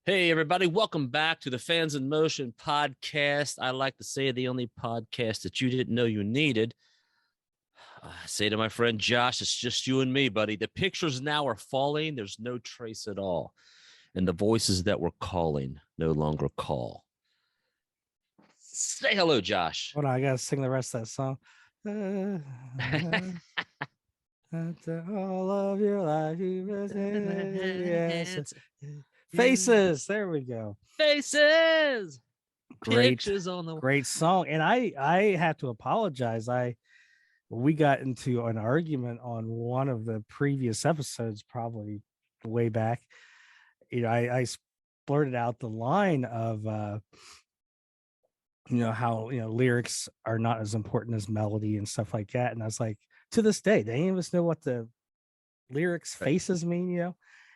Hey, everybody, welcome back to the Fans in Motion podcast. I like to say the only podcast that you didn't know you needed. I say to my friend Josh, it's just you and me, buddy. The pictures now are falling. There's no trace at all. And the voices that were calling no longer call. Say hello, Josh. Hold on, I gotta sing the rest of that song. After all of your life, yes. Faces. There we go. Faces. Great, Pictures on the great song. And I have to apologize. We got into an argument on one of the previous episodes, probably way back. I blurted out the line of how lyrics are not as important as melody and stuff like that. And I was like, to this day, they ain't even know what the lyrics faces mean,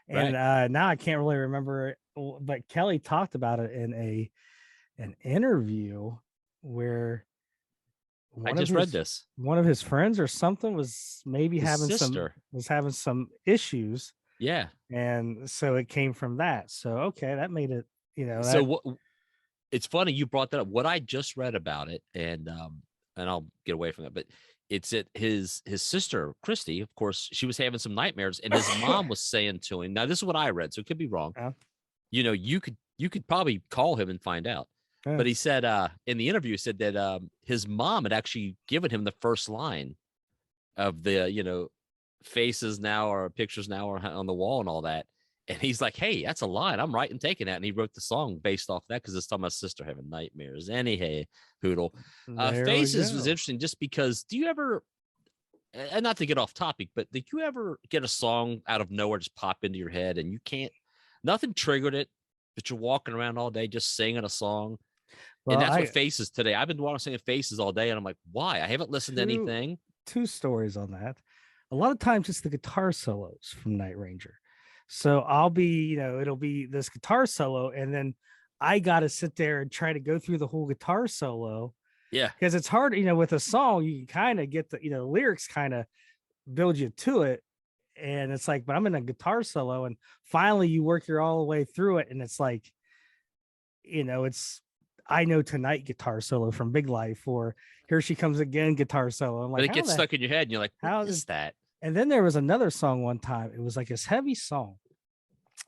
and now I can't really remember it, but Kelly talked about it in an interview where I just read this. One of his friends or something was maybe His having sister. some issues. Yeah. And so it came from that. So okay, that made it, it's funny you brought that up. What I just read about it, and I'll get away from that, but it's that his sister Christy, of course, she was having some nightmares, and his mom was saying to him. Now, this is what I read, so it could be wrong. You could probably call him and find out. Yeah. But he said in the interview, he said that his mom had actually given him the first line of the faces now or pictures now or on the wall and all that. And he's like, hey, that's a line. I'm right in taking that. And he wrote the song based off that because it's talking about his sister having nightmares. Anyhow, Poodle. Faces was interesting just because do you ever, and not to get off topic, but did you ever get a song out of nowhere just pop into your head and nothing triggered it, but you're walking around all day just singing a song? Well, and that's what Faces today. I've been singing Faces all day and I'm like, why? I haven't listened to anything. Two stories on that. A lot of times it's the guitar solos from Night Ranger. So I'll be, it'll be this guitar solo, and then I got to sit there and try to go through the whole guitar solo. Yeah. Because it's hard, with a song, you kind of get the lyrics kind of build you to it. And it's like, but I'm in a guitar solo, and finally you work your all the way through it. And it's like, it's I Know Tonight guitar solo from Big Life, or Here She Comes Again guitar solo. I'm like, but it gets stuck in your head and you're like, how is that? And then there was another song one time. It was like this heavy song.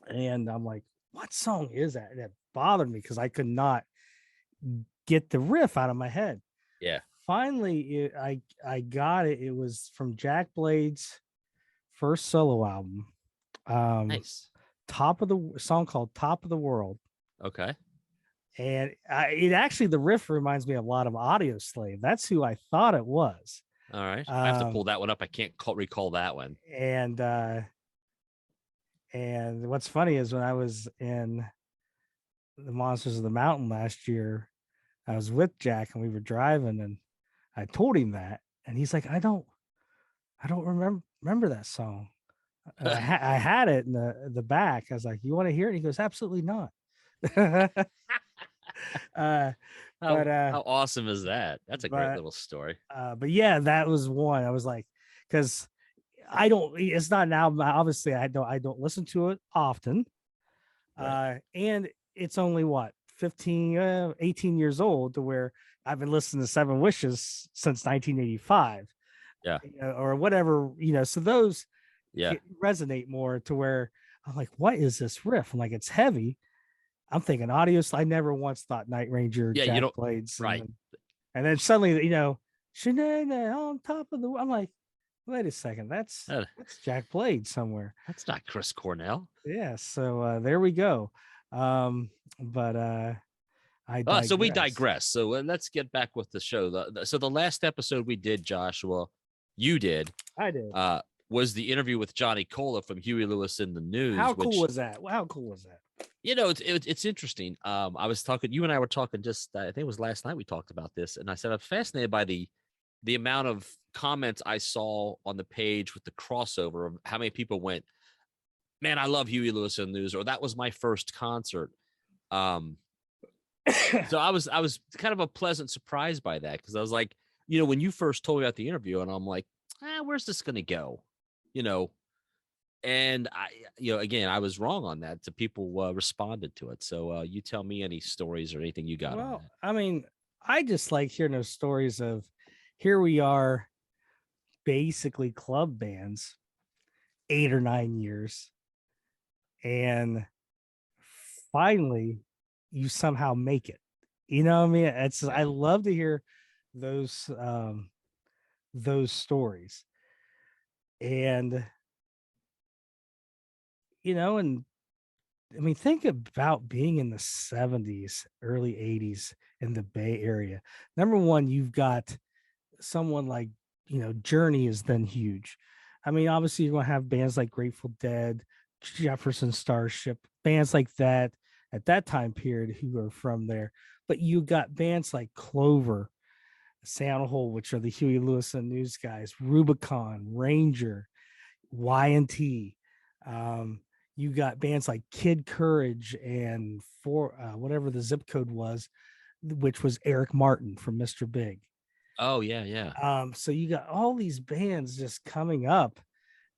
And I'm like, what song is that? And it bothered me because I could not get the riff out of my head. Yeah. Finally, I got it. It was from Jack Blade's first solo album. Nice. Song called Top of the World. Okay. And the riff reminds me a lot of Audio Slave. That's who I thought it was. All right. I have to pull that one up. I can't recall that one. And what's funny is when I was in the Monsters of the Mountain last year, I was with Jack and we were driving, and I told him that, and he's like, I don't remember that song. I had it in the back. I was like, you want to hear it? He goes, absolutely not. How awesome is that? That's a great little story. But yeah, that was one. I was like, because it's not now, obviously I don't listen to it often. Right. And it's only 18 years old, to where I've been listening to Seven Wishes since 1985. Yeah. Or whatever, so those resonate more, to where I'm like, what is this riff? I'm like, it's heavy. I'm thinking Audio. I never once thought Night Ranger, Jack Blades. Right. And then suddenly, Shenanigans on top of the, I'm like, wait a second, that's Jack Blade somewhere. That's not Chris Cornell. Yeah. So there we go. So we digress. So let's get back with the show. So the last episode we did, Joshua, you did. I did. Was the interview with Johnny Cola from Huey Lewis in the News. How cool was that? It's interesting. I was talking, you and I were talking just, I think it was last night we talked about this, and I said I'm fascinated by the amount of comments I saw on the page with the crossover of how many people went, man, I love Huey Lewis in the News, or that was my first concert. So I was kind of a pleasant surprise by that, because I was like, when you first told me about the interview, and I'm like, where's this going to go? And I, again, I was wrong on that. So people responded to it. So you tell me any stories or anything you got on Well, that. I mean, I just like hearing those stories of here we are, basically club bands, 8 or 9 years, and finally you somehow make it. You know what I mean? I Yeah. love to hear those those stories. And and I mean, think about being in the 70s, early 80s in the Bay Area. Number one, you've got someone like, Journey is then huge. I mean, obviously, you're going to have bands like Grateful Dead, Jefferson Starship, bands like that at that time period who are from there. But you got bands like Clover, Soundhole, which are the Huey Lewis and News guys, Rubicon, Ranger, Y&T. You got bands like Kid Courage and for whatever the zip code was, which was Eric Martin from Mr. Big. Oh yeah, yeah. So you got all these bands just coming up,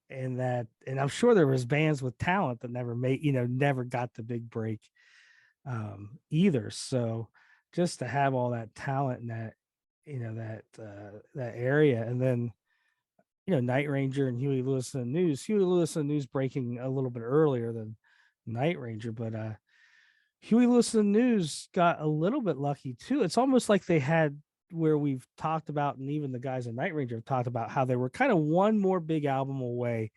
and I'm sure there was bands with talent that never got the big break either. So just to have all that talent in that area, and then Night Ranger and Huey Lewis and the News. Huey Lewis and the News breaking a little bit earlier than Night Ranger, but Huey Lewis and the News got a little bit lucky too. It's almost like they had where we've talked about, and even the guys in Night Ranger have talked about how they were kind of one more big album away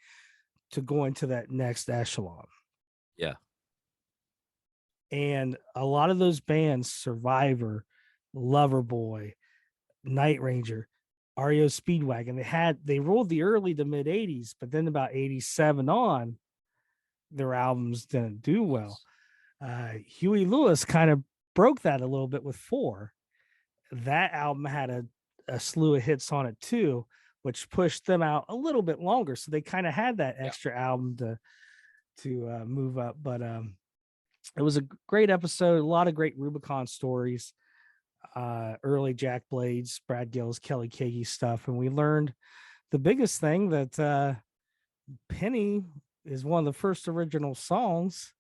to going to that next echelon. Yeah. And a lot of those bands, Survivor, Loverboy, Night Ranger, REO Speedwagon, they rolled the early to mid 80s, but then about 87 on, their albums didn't do well. Huey Lewis kind of broke that a little bit with Four. That album had a slew of hits on it too, which pushed them out a little bit longer. So they kind of had that extra album to move up. But it was a great episode, a lot of great Rubicon stories, early Jack Blades, Brad Gills, Kelly Kagi stuff. And we learned the biggest thing that Penny is one of the first original songs.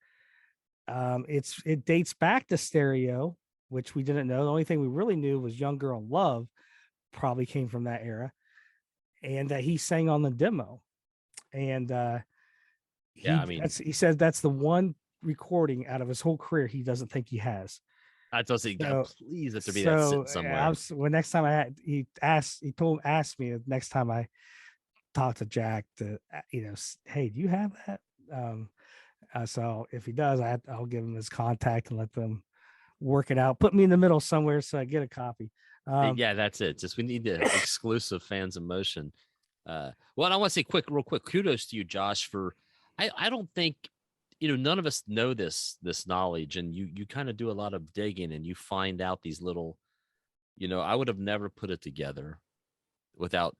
It dates back to Stereo, which we didn't know. The only thing we really knew was Young Girl in Love probably came from that era, and that he sang on the demo. And he said that's the one recording out of his whole career he doesn't think he has. I told you, So, please let there be that sitting somewhere. When next time asked me the next time I talked to Jack to, hey, do you have that? So if he does, I'll give him his contact and let them work it out. Put me in the middle somewhere so I get a copy. Yeah, that's it. Just we need the exclusive Fans of Motion. Well, I want to say real quick, kudos to you, Josh, for I don't think none of us know this knowledge, and you kind of do a lot of digging and you find out these little, I would have never put it together without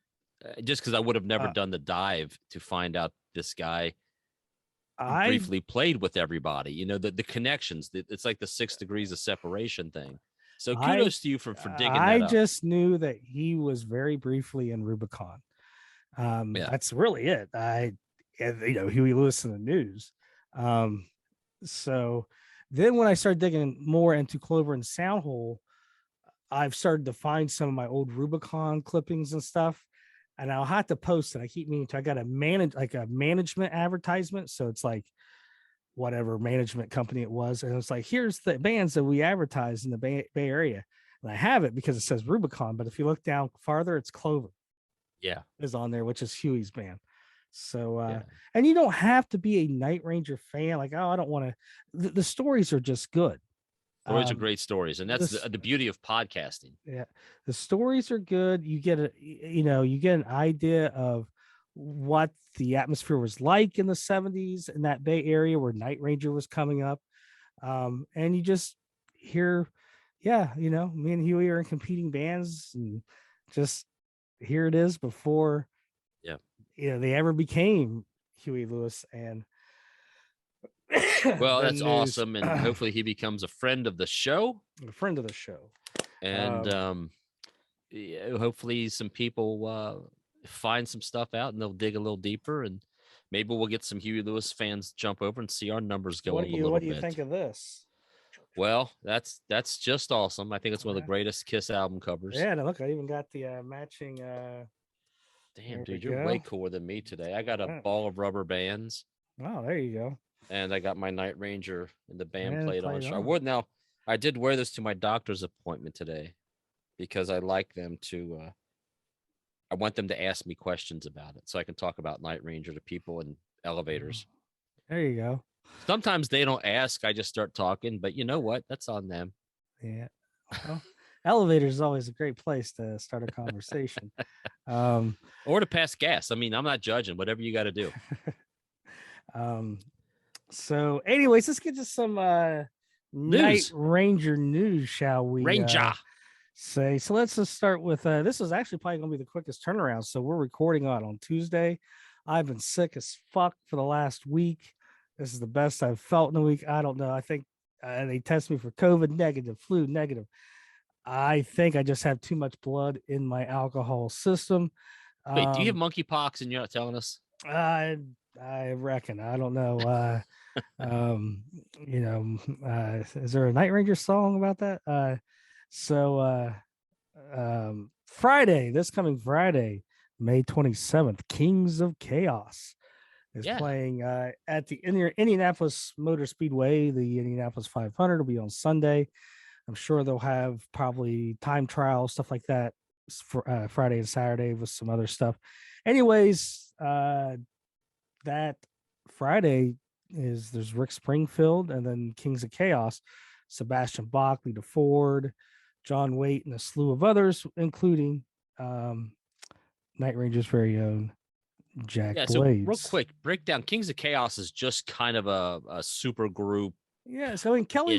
just because I would have never done the dive to find out this guy briefly played with everybody. The connections. It's like the 6 degrees of separation thing. So kudos to you for digging that up. I just knew that he was very briefly in Rubicon. That's really it. Huey Lewis in the News. So then when I started digging more into Clover and Soundhole, I've started to find some of my old Rubicon clippings and stuff, and I'll have to post it. I keep meaning to. I got a management advertisement, so it's like whatever management company it was, and it's like, here's the bands that we advertise in the Bay Area, and I have it because it says Rubicon, but if you look down farther, it's Clover. Yeah, is on there, which is Huey's band. So and you don't have to be a Night Ranger fan. Like, oh, I don't want to. The stories are just good. Stories are great stories, and that's the beauty of podcasting. Yeah, the stories are good. You get you get an idea of what the atmosphere was like in the 70s in that Bay Area where Night Ranger was coming up. And you just hear, me and Huey are in competing bands, and just here it is before they ever became Huey Lewis and well, that's awesome, and hopefully he becomes a friend of the show. And hopefully some people find some stuff out and they'll dig a little deeper. And maybe we'll get some Huey Lewis fans jump over and see our numbers go What up do a you little what do you bit. think of this? Well, that's just awesome. I think it's one of the Yeah. greatest Kiss album covers. Yeah, and look, I even got the matching. Damn, There we dude, you're way go. cooler than me today. I got a Yeah. ball of rubber bands, Oh, there you go. and I got my Night Ranger and the band And played on. played I on. would now. I did wear this to my doctor's appointment today because I like them to. I want them to ask me questions about it so I can talk about Night Ranger to people in elevators. There you go. Sometimes they don't ask, I just start talking, but you know what? That's on them. Yeah. Well, elevator is always a great place to start a conversation. Or to pass gas. I mean, I'm not judging, whatever you got to do. So anyways, let's get to some Night News. Ranger news, shall we? Ranger. Say so. Let's just start with this is actually probably gonna be the quickest turnaround. So we're recording on Tuesday. I've been sick as fuck for the last week. This is the best I've felt in a week. I don't know. I think they test me for COVID negative, flu negative. I think I just have too much blood in my alcohol system. Wait, do you have monkeypox and you're not telling us? I reckon. I don't know. You know, is there a Night Ranger song about that? So Friday, this coming Friday, May 27th, Kings of Chaos is playing at the Indianapolis Motor Speedway. The Indianapolis 500 will be on Sunday. I'm sure they'll have probably time trial, stuff like that for Friday and Saturday with some other stuff. Anyways, that Friday there's Rick Springfield and then Kings of Chaos, Sebastian Bach, Lita Ford, John Waite, and a slew of others, including Night Ranger's very own Jack Blades. So real quick, breakdown. Kings of Chaos is just kind of a super group. Yeah, so I mean, Kelly.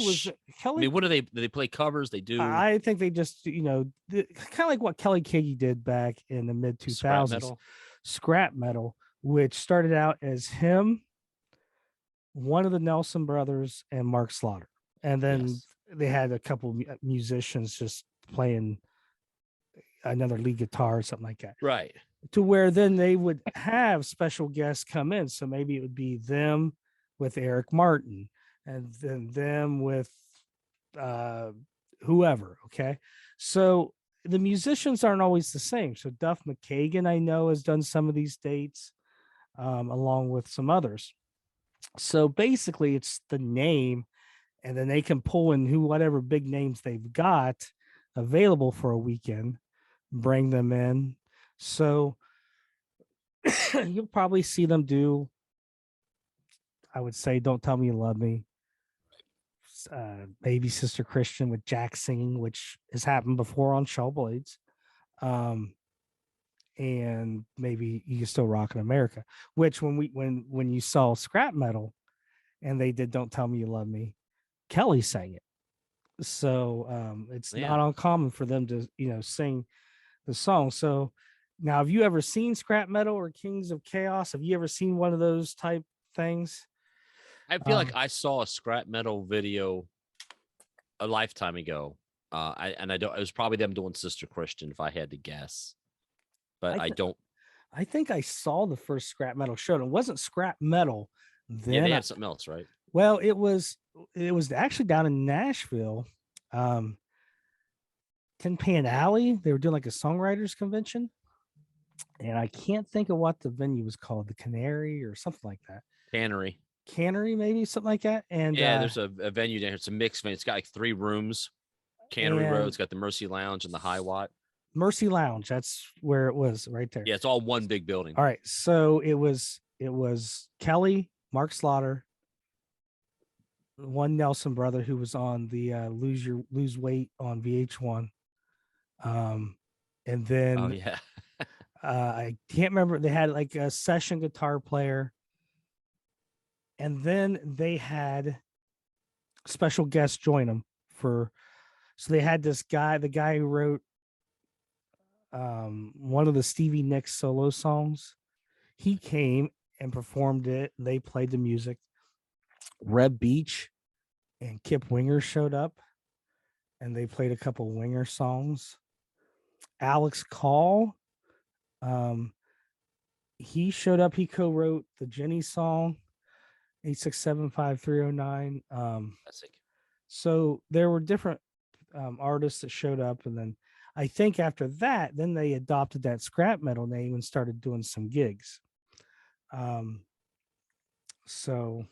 I mean, what do they play covers? They do. I think they just, kind of like what Kelly Kagi did back in the mid 2000s, scrap metal, which started out as him, one of the Nelson brothers, and Mark Slaughter, and then they had a couple musicians just playing another lead guitar or something like that, right? To where then they would have special guests come in, so maybe it would be them with Eric Martin, and then them with whoever. Okay, so the musicians aren't always the same. So Duff McKagan, I know, has done some of these dates along with some others. So basically it's the name, and then they can pull in whatever big names they've got available for a weekend, bring them in. So you'll probably see them do, I would say, Don't Tell Me You Love Me, Baby Sister Christian with Jack singing, which has happened before on Shaw Blades, and maybe You Can Still Rock in America, which when you saw scrap metal and they did Don't Tell Me You Love Me, Kelly sang it. So it's not uncommon for them to sing the song. So now, have you ever seen scrap metal or Kings of Chaos? Have you ever seen one of those type things? I feel like I saw a scrap metal video a lifetime ago. It was probably them doing Sister Christian, if I had to guess. But I don't. I think I saw the first scrap metal show. It wasn't scrap metal. Then they had something else, right? Well, it was actually down in Nashville. Tin Pan Alley. They were doing like a songwriters convention. And I can't think of what the venue was called, the Canary or something like that. Cannery, maybe something like that. And there's a venue there. It's a mixed venue. It's got like 3 rooms. Cannery Road. It's got the Mercy Lounge and the High Watt. Mercy Lounge. That's where it was, right there. Yeah, it's all one big building. All right. So it was Kelly, Mark Slaughter, one Nelson brother who was on the Lose Weight on VH1. And then I can't remember. They had like a session guitar player. And then they had special guests join them so they had this guy, the guy who wrote one of the Stevie Nicks solo songs. He came and performed it. They played the music. Reb Beach and Kip Winger showed up, and they played a couple Winger songs. Alex Call, he showed up. He co-wrote the Jenny song, 8675309. Classic. So there were different artists that showed up, and then I think after that, then they adopted that scrap metal name and started doing some gigs. So,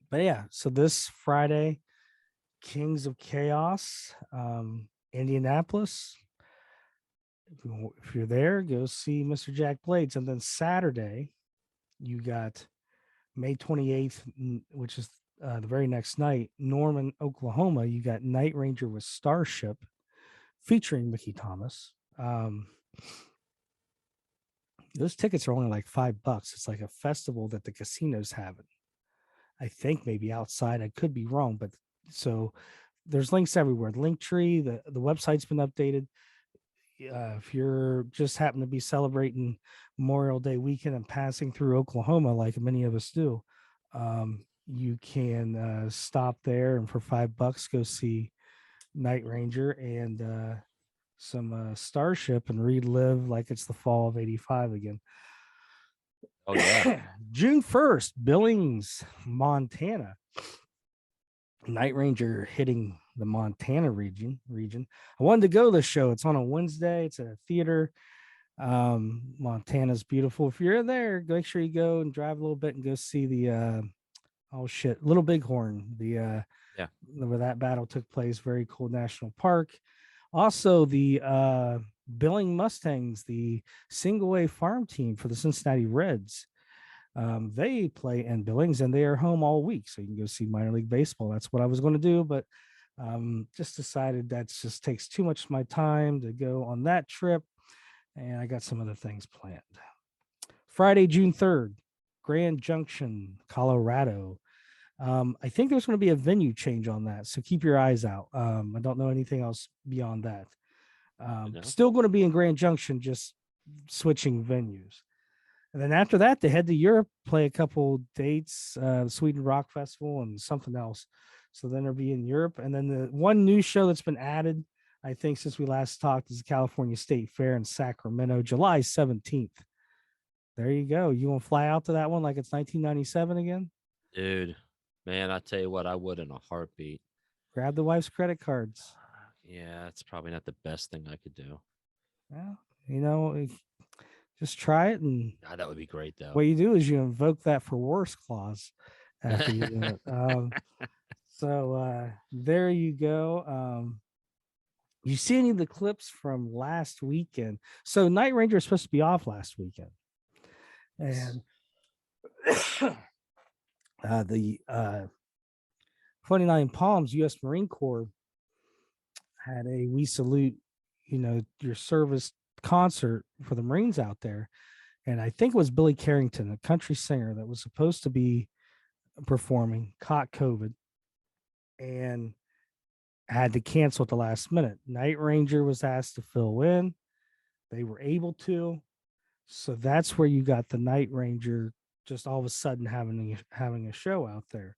but yeah, so this Friday, Kings of Chaos, Indianapolis. If you're there, go see Mr. Jack Blades. And then Saturday, you got May 28th, which is the very next night, Norman, Oklahoma. You got Night Ranger with Starship featuring Mickey Thomas. Those tickets are only like $5. It's like a festival that the casinos have. I think maybe outside. I could be wrong, but so there's links everywhere. The Linktree, the website's been updated. If you're just happen to be celebrating Memorial Day weekend and passing through Oklahoma, like many of us do, you can stop there and for $5 go see Night Ranger and some Starship and relive like it's the fall of '85 again. Oh yeah. June 1st, Billings, Montana. Night Ranger hitting the Montana region. I wanted to go to the show. It's on a Wednesday. It's at a theater. Montana's beautiful. If you're there, make sure you go and drive a little bit and go see the Little Bighorn. Where that battle took place. Very cool national park. Also, the Billing Mustangs, the single A farm team for the Cincinnati Reds. They play in Billings and they are home all week. So you can go see minor league baseball. That's what I was going to do, but just decided that just takes too much of my time to go on that trip. And I got some other things planned. Friday, June 3rd, Grand Junction, Colorado. I think there's going to be a venue change on that. So keep your eyes out. I don't know anything else beyond that. Still going to be in Grand Junction, just switching venues. And then after that, they head to Europe, play a couple dates, Sweden Rock Festival and something else. So then they'll be in Europe. And then the one new show that's been added, I think, since we last talked, is the California State Fair in Sacramento, July 17th. There you go. You want to fly out to that one like it's 1997 again? Dude, man, I tell you what, I would in a heartbeat. Grab the wife's credit cards. Yeah, it's probably not the best thing I could do. Well, just try it, and God, that would be great, though. what you do is you invoke that for worse clause after you do it. So there you go. You see any of the clips from last weekend? So Night Ranger is supposed to be off last weekend, and the 29 Palms U.S. Marine Corps had a We Salute, your service concert for the Marines out there. And I think it was Billy Carrington, a country singer that was supposed to be performing, caught COVID and had to cancel at the last minute. Night Ranger was asked to fill in. They were able to. So that's where you got the Night Ranger just all of a sudden having a show out there.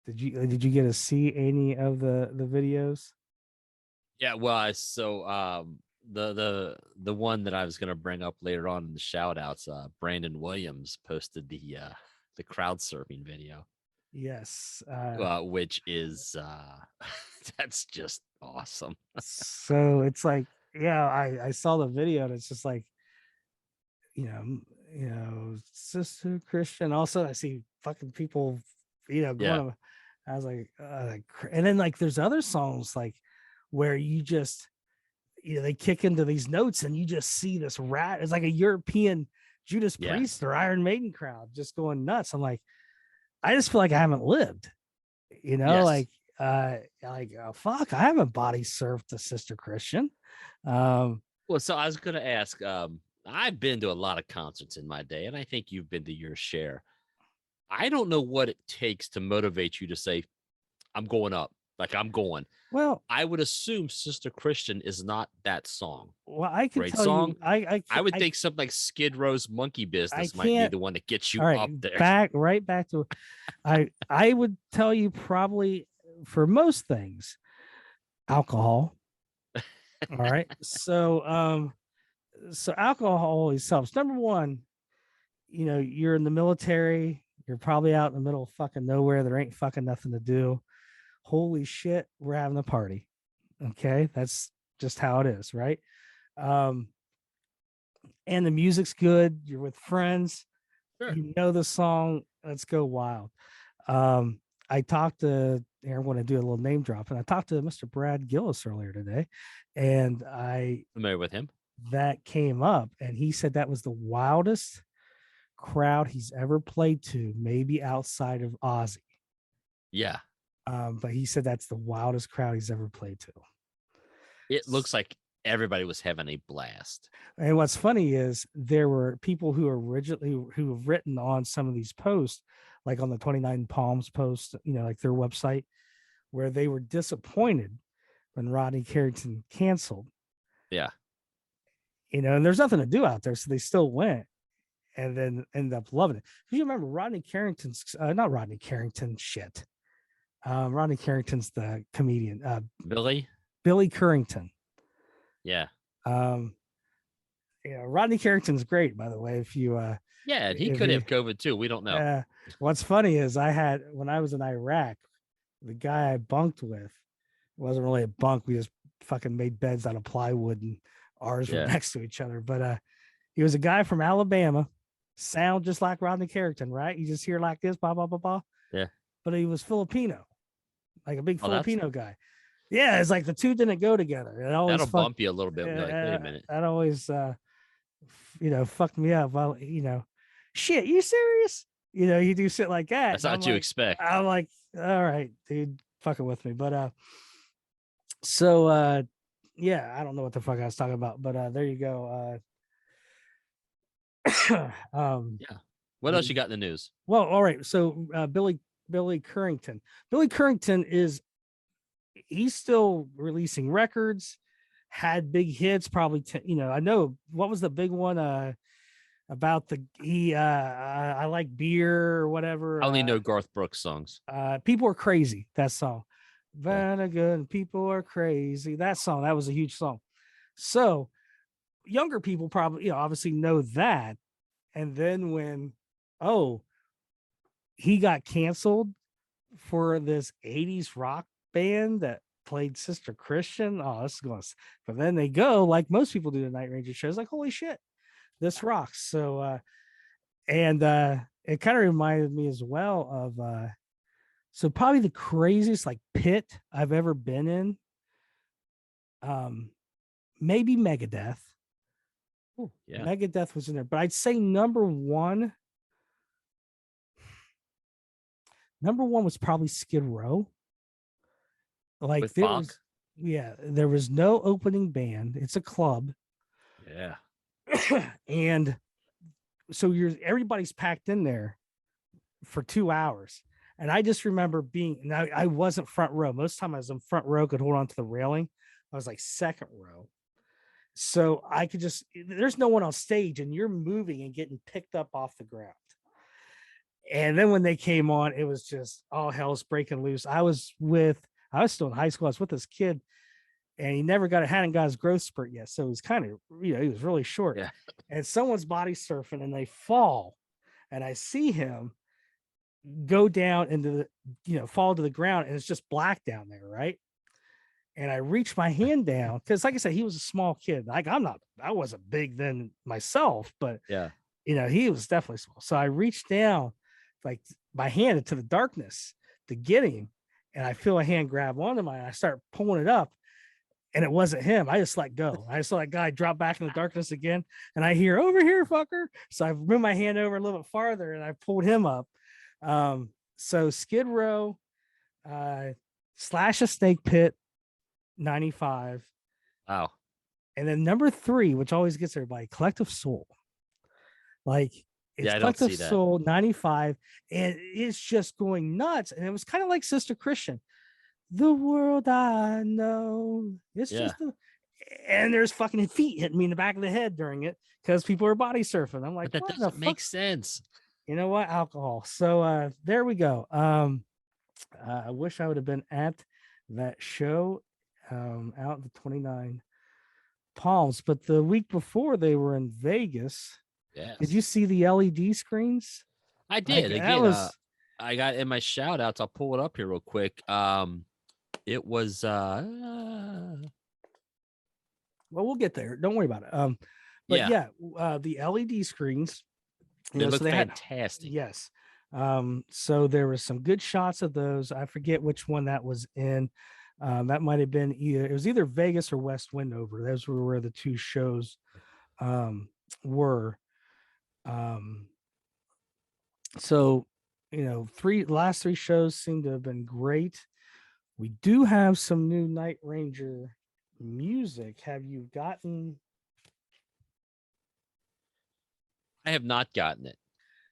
Did you get to see any of the videos? Yeah, well, the one that I was gonna bring up later on in the shout outs, Brandon Williams posted the crowd surfing video. Yes. Which is that's just awesome. So it's like, yeah, I saw the video and it's just like, Sister Christian. Also, I see fucking people, going. Yeah. I was like, and then like there's other songs like where you just, they kick into these notes and you just see this rat. It's like a European Judas Priest or Iron Maiden crowd just going nuts. I'm like, I just feel like I haven't lived, like oh, fuck, I haven't body surfed to Sister Christian. Well, so I was going to ask, I've been to a lot of concerts in my day, and I think you've been to your share. I don't know what it takes to motivate you to say, I'm going up. Like, I'm going. Well, I would assume Sister Christian is not that song. Well, I can Great tell song. You, I would think something like Skid Row's Monkey Business might be the one that gets you up there. Back to I would tell you probably for most things, alcohol, All right. So alcohol always helps. Number one, you're in the military, you're probably out in the middle of fucking nowhere. There ain't fucking nothing to do. Holy shit, we're having a party. Okay. That's just how it is, right? Um, and the music's good. You're with friends. Sure. You know the song. Let's go wild. Um, I talked to here, I'm going to do a little name drop, and I talked to Mr. Brad Gillis earlier today, and Familiar with him? that came up, and he said that was the wildest crowd he's ever played to, maybe outside of Ozzy. Yeah. But he said that's the wildest crowd he's ever played to. It looks like everybody was having a blast. And what's funny is there were people who originally who have written on some of these posts, like on the 29 Palms post, like their website, where they were disappointed when Rodney Carrington canceled. Yeah. And there's nothing to do out there, so they still went and then ended up loving it. Because you remember Rodney Carrington's not Rodney Carrington shit. Rodney Carrington's the comedian. Billy Currington. Yeah. Rodney Carrington's great, by the way. If you yeah, he could have COVID too. We don't know. What's funny is when I was in Iraq, the guy I bunked with, it wasn't really a bunk. We just fucking made beds out of plywood and ours were next to each other. But he was a guy from Alabama, sound just like Rodney Carrington, right? You just hear like this, blah, blah, blah, blah. Yeah. But he was Filipino, like a big Filipino guy. Yeah, it's like the two didn't go together. That'll bump you a little bit. Like, wait a minute. That always, fucked me up. Well, shit, you serious? You do shit like that. That's not what you expect. I'm like, all right, dude, fucking with me. But yeah, I don't know what the fuck I was talking about, but there you go. Yeah. What else you got in the news? Well, all right. So Billy Currington. Billy Currington he's still releasing records, had big hits, probably I know what was the big one about I like beer or whatever. I only know Garth Brooks songs. People Are Crazy, that song. Vanagon, People Are Crazy. That song, that was a huge song. So younger people probably, obviously know that. And then when, he got canceled for this 80s rock band that played Sister Christian. Oh, this is going to, but then they go, like most people do the Night Ranger shows, like, holy shit, this rocks. So, it kind of reminded me as well of, so probably the craziest like pit I've ever been in. Maybe Megadeth. Ooh, yeah. Megadeth was in there, but I'd say number one was probably Skid Row. Like with there Bach? there was no opening band. It's a club. Yeah. And so everybody's packed in there for 2 hours. And I just remember I wasn't front row. Most of the time I was in front row, could hold on to the railing. I was like second row. So I could there's no one on stage and you're moving and getting picked up off the ground. And then when they came on, it was just all hell's breaking loose. I was still in high school. I was with this kid and he hadn't got his growth spurt yet. So he's kind of, he was really short. Yeah. And someone's body surfing and they fall. And I see him go down into fall to the ground and it's just black down there. Right. And I reached my hand down because, like I said, he was a small kid. Like I wasn't big then myself, but yeah, he was definitely small. So I reached down like my hand into the darkness to get him. And I feel a hand grab onto mine. I start pulling it up and it wasn't him. I just let go. I saw that guy drop back in the darkness again. And I hear, over here, fucker. So I moved my hand over a little bit farther and I pulled him up. So Skid Row, Slash a Snake Pit, 95. Wow. And then number 3, which always gets everybody, Collective Soul. Like, it's Collective Soul, 95. And it's just going nuts. And it was kind of like Sister Christian. The world I know. It's just and there's fucking feet hitting me in the back of the head during it because people are body surfing. I'm like, but that doesn't make sense. You know what? Alcohol. So there we go. I wish I would have been at that show out the 29 Palms, but the week before they were in Vegas. Did you Yes, see the LED screens? I Like did. that Again, was I got in my shout outs. I'll pull it up here real quick. It was well, we'll get there. Don't worry about it. But yeah, yeah, the LED screens, they so look they had fantastic. yes. So there was some good shots of those. I forget which one that was in. That might have been either Vegas or West Windover. Those were where the two shows were. Um, so last three shows seem to have been great. We do have some new Night Ranger music. Have you gotten? I have not gotten it.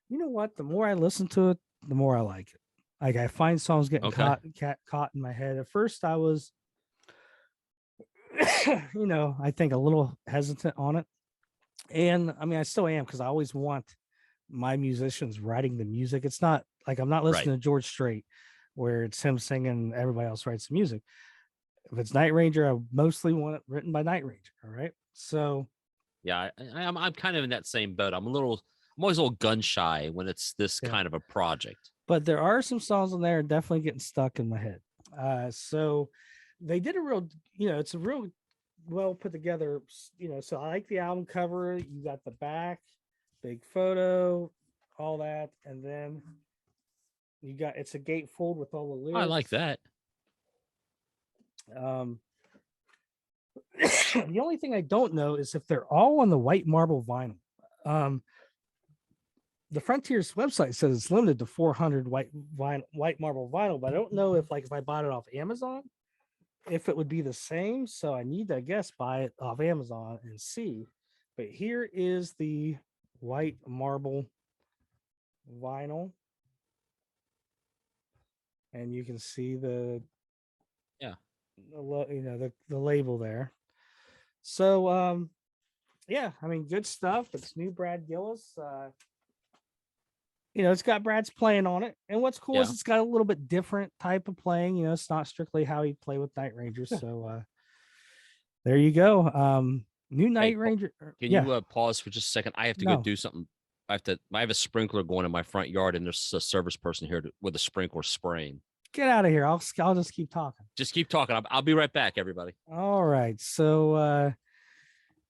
You know what? The more I listen to it, the more I like it. Like I find songs getting Okay. caught in my head. At first, I was, I think a little hesitant on it, and I mean, I still am because I always want my musicians writing the music. It's not like I'm not Right. listening to George Strait, where it's him singing, everybody else writes the music. If it's Night Ranger, I mostly want it written by Night Ranger. All right, so Yeah, I'm kind of in that same boat. I'm always a little gun shy when it's this yeah, kind of a project. but there are some songs in there definitely getting stuck in my head. So they did a real, it's a real well put together, so I like the album cover. You got the back, big photo, all that, and then it's a gatefold with all the I like lyrics. that. Um, the only thing I don't know is if they're all on the white marble vinyl. Um, the Frontiers website says it's limited to 400 white marble vinyl, but I don't know if I bought it off Amazon, if it would be the same. So I need to, I guess, buy it off Amazon and see. But here is the white marble vinyl, and you can see Yeah. the label there. So yeah, I mean, good stuff. It's new Brad Gillis. It's got Brad's playing on it. And what's cool is Yeah. it's got a little bit different type of playing. It's not strictly how he play with Night Rangers. So there you go. New Hey, Night Ranger. can Yeah, you pause for just a second? I have to go no, do something. I have a sprinkler going in my front yard, and there's a service person here with a sprinkler spraying. get out of here. I'll just keep talking. Just keep talking. I'll be right back, everybody. All right. So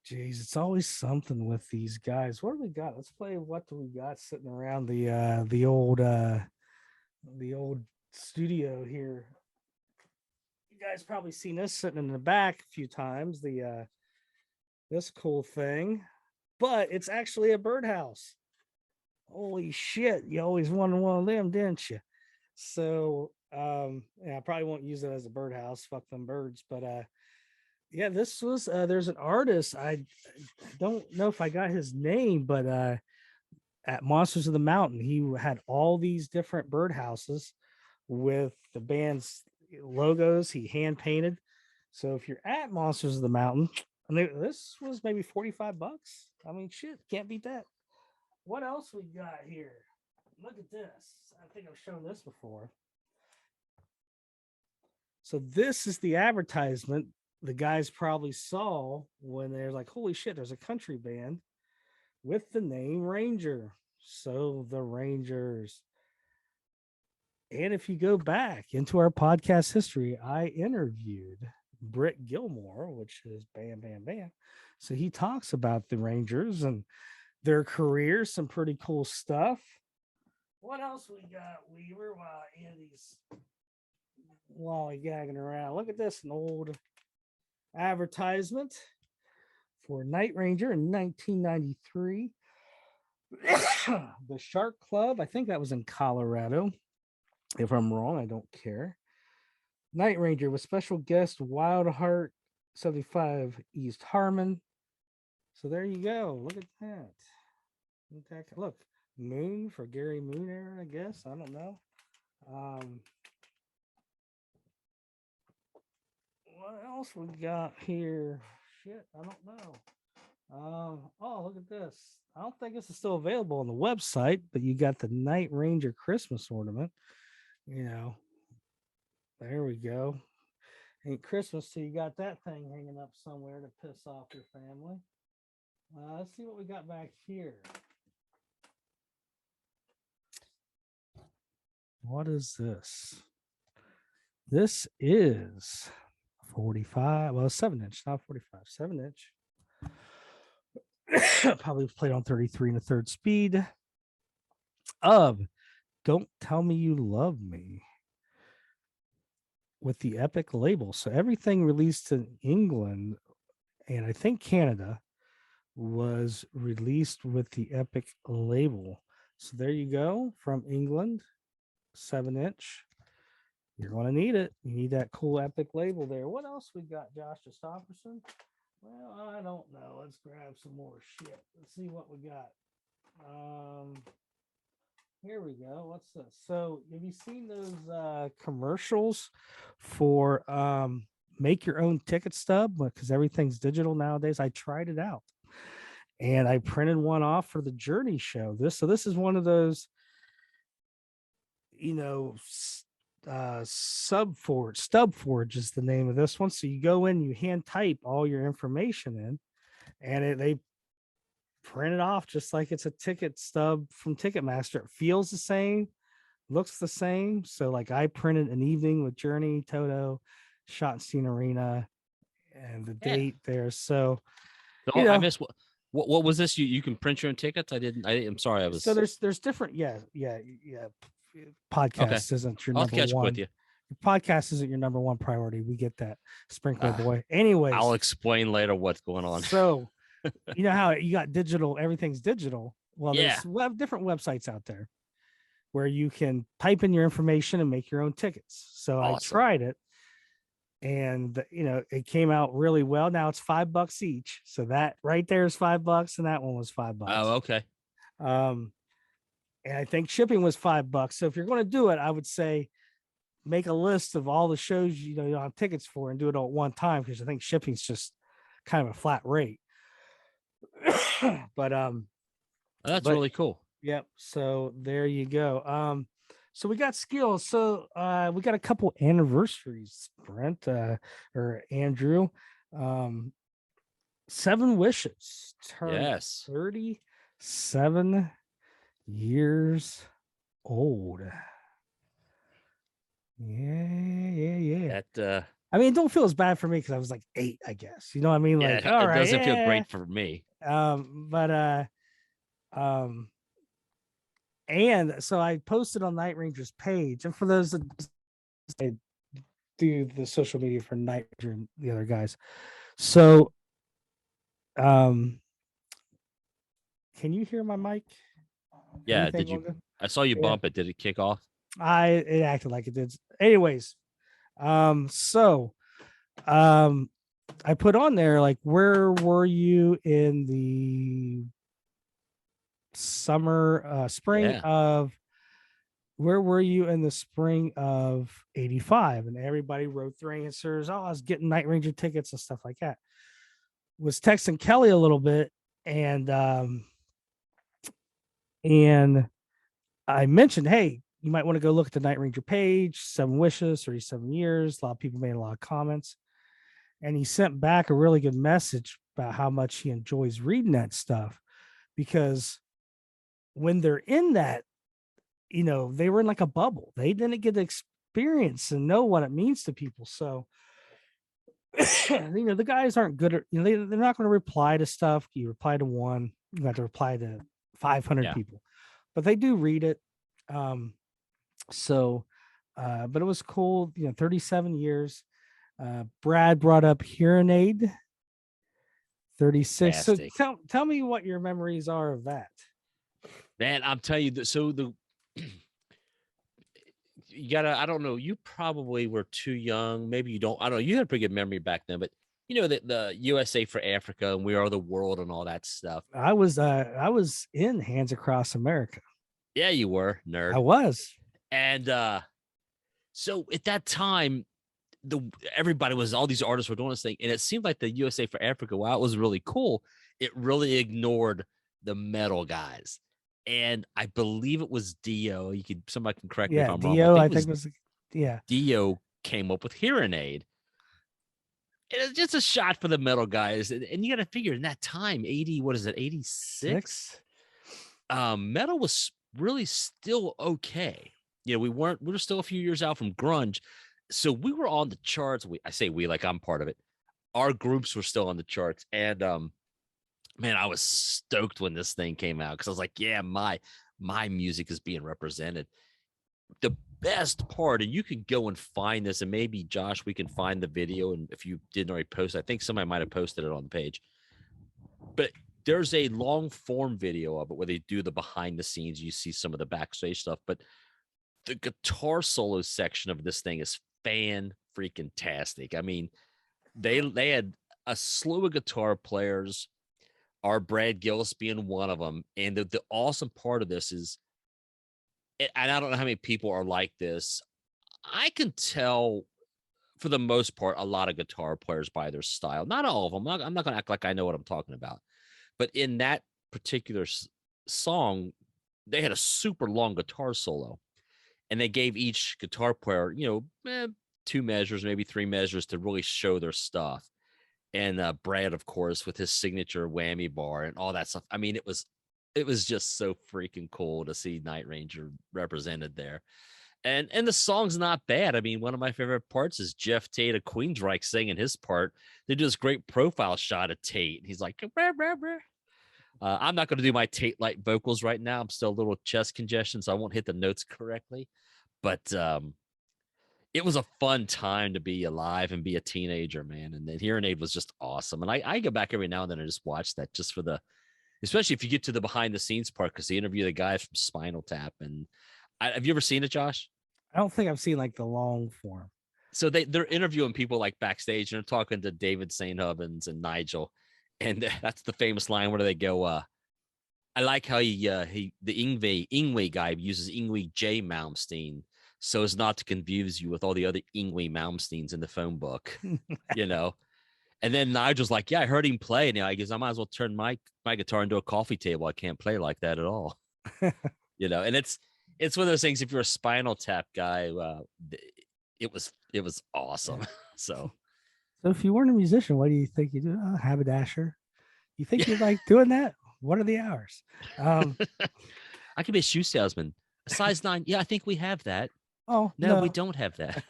geez, it's always something with these guys. What do we got? Let's play what do we got sitting around the old studio here. You guys probably seen this sitting in the back a few times. This cool thing, but it's actually a birdhouse. Holy shit! You always wanted one of them, didn't you? So yeah, I probably won't use it as a birdhouse. Fuck them birds. But yeah, this was there's an artist. I don't know if I got his name, but at Monsters of the Mountain, he had all these different birdhouses with the band's logos. He hand painted. So if you're at Monsters of the Mountain, and this was maybe $45. I mean, shit, can't beat that. What else we got here? Look at this. I think I've shown this before. So this is the advertisement the guys probably saw when they're like, holy shit, there's a country band with the name Ranger. So the Rangers. And if you go back into our podcast history, I interviewed Britt Gilmore, which is Bam Bam Bam. So he talks about the Rangers and their careers, some pretty cool stuff. What else we got, Weaver, while Andy's lollygagging around? Look at this, an old advertisement for Night Ranger in 1993. The Shark Club, I think that was in Colorado. If I'm wrong, I don't care. Night Ranger with special guest Wildheart 75 East Harmon. So there you go. Look at that. Look, Moon for Gary Moon era, I guess. I don't know. What else we got here? Shit, I don't know. Oh, look at this. I don't think this is still available on the website, but you got the Night Ranger Christmas ornament. There we go. Ain't Christmas till you got that thing hanging up somewhere to piss off your family. Let's see what we got back here. What is this? This is 45. Well, 7-inch, not 45. 7-inch. Probably played on 33 and a third speed of Don't Tell Me You Love Me with the Epic label. So everything released in England and I think Canada was released with the Epic label. So there you go, from England, 7-inch. You're going to need it. You need that cool Epic label there. What else we got, Josh Christopherson? Well, I don't know. Let's grab some more shit. Let's see what we got. Here we go. What's this? So have you seen those commercials for make your own ticket stub? Because everything's digital nowadays. I tried it out. And I printed one off for the Journey show. This is one of those, stub forge is the name of this one. So you go in, you hand type all your information in, and they print it off just like it's a ticket stub from Ticketmaster. It feels the same, looks the same. So like I printed An Evening with Journey, Toto, Schottenstein Arena, and the date there. So I missed what was this? You can print your own tickets? I'm sorry. So there's different. Podcast isn't your number catch one. With you. Your podcast isn't your number one priority. We get that, Sprinkler Boy. Anyways, I'll explain later what's going on. So you know how you got digital, everything's digital. Well, there's different websites out there where you can type in your information and make your own tickets. So I tried it, and it came out really well. Now it's $5 each. So that right there is $5, and that one was $5. Oh, okay. And I think shipping was $5. So if you're going to do it, I would say make a list of all the shows you don't have tickets for and do it all at one time, because I think shipping's just kind of a flat rate. But that's really cool. Yep. So there you go. So we got skills. So we got a couple anniversaries, Brent or Andrew. 7 Wishes turned 37 years old. Yeah. That I mean, don't feel as bad for me because I was like 8, I guess. You know what I mean? Like, all right, it doesn't feel great for me. And so I posted on Night Ranger's page, and for those that do the social media for Night Ranger and the other guys. So, can you hear my mic? Yeah. Anything did you? I saw you bump it. Did it kick off? It acted like it did. Anyways, I put on there, like, where were you in the spring of 85? And everybody wrote their answers. I was getting Night Ranger tickets and stuff like that. Was texting Kelly a little bit, and I mentioned, hey, you might want to go look at the Night Ranger page, 7 Wishes, 37 years. A lot of people made a lot of comments. And he sent back a really good message about how much he enjoys reading that stuff, because when they're in that, they were in like a bubble. They didn't get to experience and know what it means to people. So, the guys aren't good at, they're not going to reply to stuff. You reply to one, you have to reply to 500 people, but they do read it. But it was cool, 37 years. Brad brought up Hearing Aid, 36. Fantastic. So tell me what your memories are of that. Man, I'm telling you, you gotta, I don't know, you probably were too young. Maybe you don't, I don't know. You had a pretty good memory back then, but the USA for Africa and We Are the World and all that stuff. I was in Hands Across America. Yeah, you were, nerd. I was. And so at that time, everybody was, all these artists were doing this thing, and it seemed like the USA for Africa, while it was really cool, it really ignored the metal guys. And I believe it was Dio. Somebody can correct me if I'm wrong. Dio, I think was Dio came up with Hearing Aid. It's just a shot for the metal guys. And you got to figure in that time, 80, what is it, 86? Six. Metal was really still okay. You know, we were still a few years out from grunge. So we were on the charts. I say we, like I'm part of it. Our groups were still on the charts. And man, I was stoked when this thing came out because I was like, yeah, my music is being represented. The best part, and you can go and find this, and maybe Josh, we can find the video. And if you didn't already post, I think somebody might have posted it on the page. But there's a long form video of it where they do the behind the scenes. You see some of the backstage stuff, but the guitar solo section of this thing is fan freaking tastic. I mean, they had a slew of guitar players, our Brad Gillis being one of them. And the awesome part of this is, and I don't know how many people are like this, I can tell for the most part, a lot of guitar players by their style. Not all of them. I'm not going to act like I know what I'm talking about. But in that particular song, they had a super long guitar solo. And they gave each guitar player, 2 measures, maybe 3 measures to really show their stuff. And Brad, of course, with his signature whammy bar and all that stuff. I mean, it was just so freaking cool to see Night Ranger represented there. And the song's not bad. I mean, one of my favorite parts is Jeff Tate of Queensryche singing his part. They do this great profile shot of Tate. He's like, brr, brr, brr. I'm not going to do my Tate-like vocals right now. I'm still a little chest congestion, so I won't hit the notes correctly. But it was a fun time to be alive and be a teenager, man. And then Hearing Aid was just awesome. And I go back every now and then and just watch that just for especially if you get to the behind the scenes part, because they interview the guys from Spinal Tap. And have you ever seen it, Josh? I don't think I've seen like the long form. So they're interviewing people like backstage, and they're talking to David St. Hubbins and Nigel. And that's the famous line where they go, I like how the Ingwe guy uses Ingwe J. Malmsteen so as not to confuse you with all the other Ingwe Malmsteens in the phone book, And then Nigel's like, yeah, I heard him play. And I guess I might as well turn my guitar into a coffee table. I can't play like that at all. And it's one of those things. If you're a Spinal Tap guy, it was awesome. So if you weren't a musician, what do you think you do? Haberdasher. You think you'd like doing that? What are the hours? I could be a shoe salesman. A size 9. Yeah, I think we have that. Oh, no, we don't have that.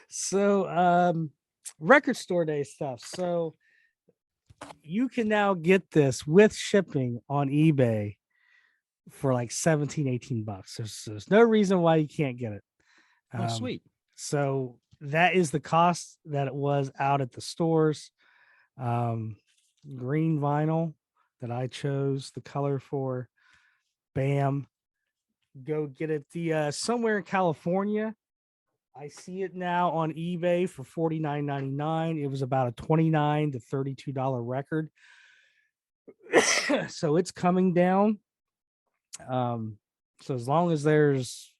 So, record store day stuff. So you can now get this with shipping on eBay for like 17, 18 bucks. There's no reason why you can't get it. Oh, sweet. So that is the cost that it was out at the stores. Green vinyl that I chose the color for. Bam. Go get it. The somewhere in California, I see it now on eBay for $49.99. It was about a $29 to $32 record. So it's coming down. So as long as there's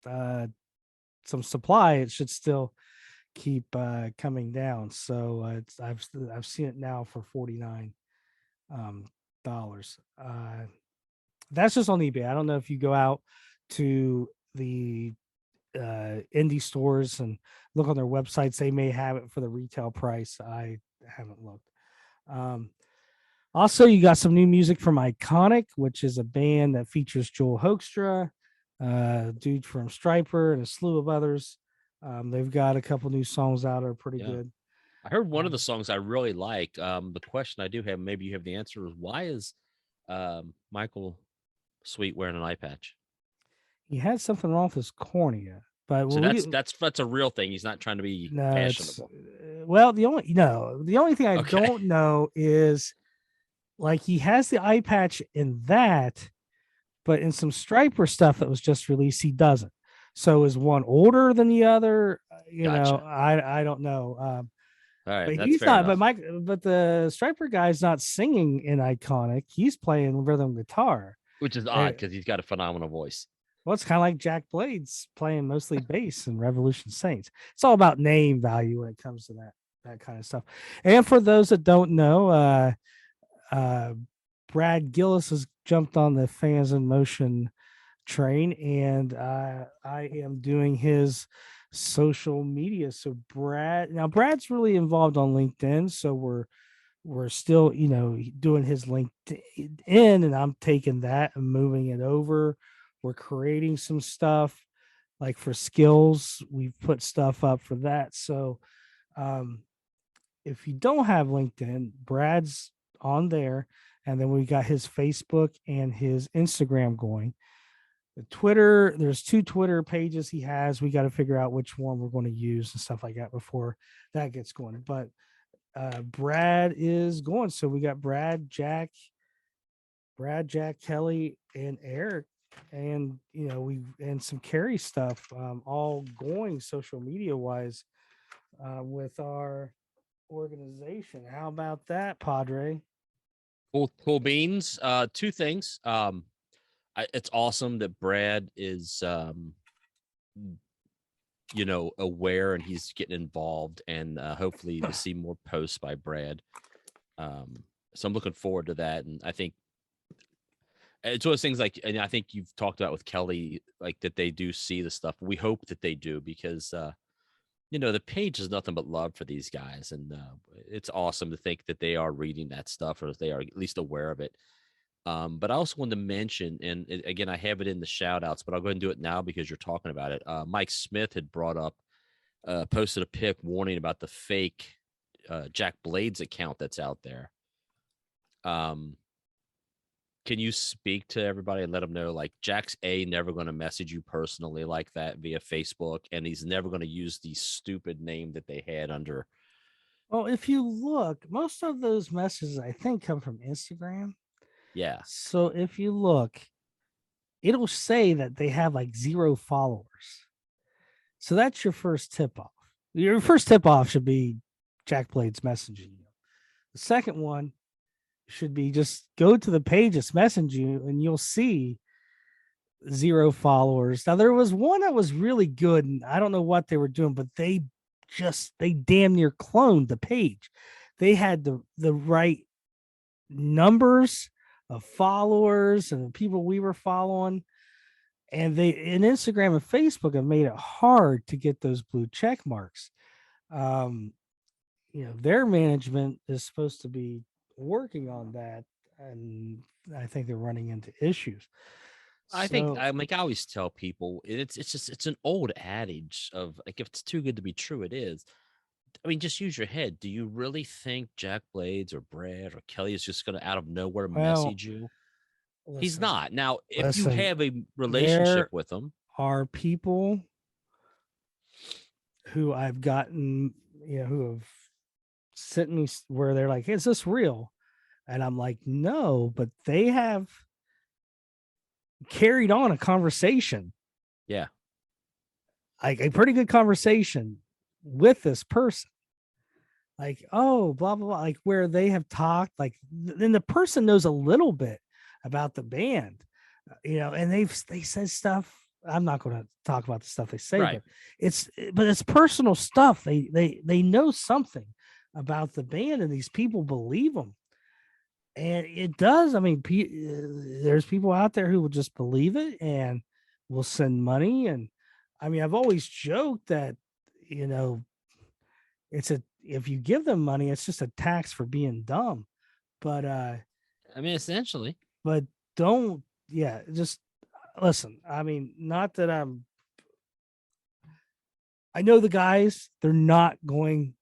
some supply, it should still keep coming down. So I've seen it now for $49 dollars. That's just on eBay. I don't know if you go out to the indie stores and look on their websites, they may have it for the retail price. I haven't looked. Also, you got some new music from Iconic, which is a band that features Joel Hoekstra, dude from Striper, and a slew of others. They've got a couple new songs out that are pretty good. I heard one of the songs I really like. The question I do have, maybe you have the answer, is why is Michael Sweet wearing an eye patch? He had something wrong with his cornea, but so that's a real thing. He's not trying to be fashionable. Well, the only thing I don't know is, like, he has the eye patch in that, but in some Striper stuff that was just released, he doesn't. So is one older than the other? I don't know. All right, but he's not. Enough. But the Striper guy's not singing in Iconic. He's playing rhythm guitar, which is odd because he's got a phenomenal voice. Well, it's kind of like Jack Blades playing mostly bass in Revolution Saints. It's all about name value when it comes to that kind of stuff. And for those that don't know, Brad Gillis has jumped on the Fans in Motion train, and I am doing his social media. So Brad's really involved on LinkedIn, so we're still, doing his LinkedIn, and I'm taking that and moving it over. We're creating some stuff like for skills. We've put stuff up for that. So um, if you don't have LinkedIn, Brad's on there, and then we got his Facebook and his Instagram going. The Twitter, there's 2 Twitter pages he has. We got to figure out which one we're going to use and stuff like that before that gets going. But Brad is going. So we got Jack, Kelly, and Eric, and and some Carrie stuff, all going social media wise with our organization. How about that, Padre? Cool beans. Two things. It's awesome that Brad is aware and he's getting involved, and hopefully to see more posts by Brad. So I'm looking forward to that, and I think it's one of those things, like, and I think you've talked about with Kelly, like, that they do see the stuff. We hope that they do, because the page is nothing but love for these guys, and it's awesome to think that they are reading that stuff, or they are at least aware of it. But I also wanted to mention, and again, I have it in the shout outs, but I'll go ahead and do it now because you're talking about it. Mike Smith had brought up, posted a pic warning about the fake Jack Blades account that's out there. Can you speak to everybody and let them know, like, Jack's never going to message you personally like that via Facebook, and he's never going to use the stupid name that they had under. Well, if you look, most of those messages I think come from Instagram. Yeah. So if you look, it'll say that they have like 0 followers. So that's your first tip off. Your first tip off should be Jack Blades messaging you. The second one should be just go to the page that's messaging you, and you'll see 0 followers. Now there was one that was really good, and I don't know what they were doing, but they damn near cloned the page. They had the right numbers of followers and the people we were following, and they in Instagram and Facebook have made it hard to get those blue check marks. Their management is supposed to be working on that, and I think they're running into issues. I think, I always tell people, it's an old adage of, like, if it's too good to be true, it is. I mean, just use your head. Do you really think Jack Blades or Brad or Kelly is just going to out of nowhere message you? He's not. Now, if you have a relationship with them, are people who I've gotten, who have sent me where they're like, "Is this real?" And I'm like, "No," but they have carried on a conversation. Yeah. Like a pretty good conversation with this person. Like, oh, blah, blah, blah. Like where they have talked, like then the person knows a little bit about the band, and they said stuff. I'm not going to talk about the stuff they say, right. but it's personal stuff. They know something about the band, and these people believe them. And it does. I mean, there's people out there who will just believe it and will send money. And I mean, I've always joked that, if you give them money, it's just a tax for being dumb. But I mean, essentially. But don't, just listen. I mean, not that I know the guys, they're not going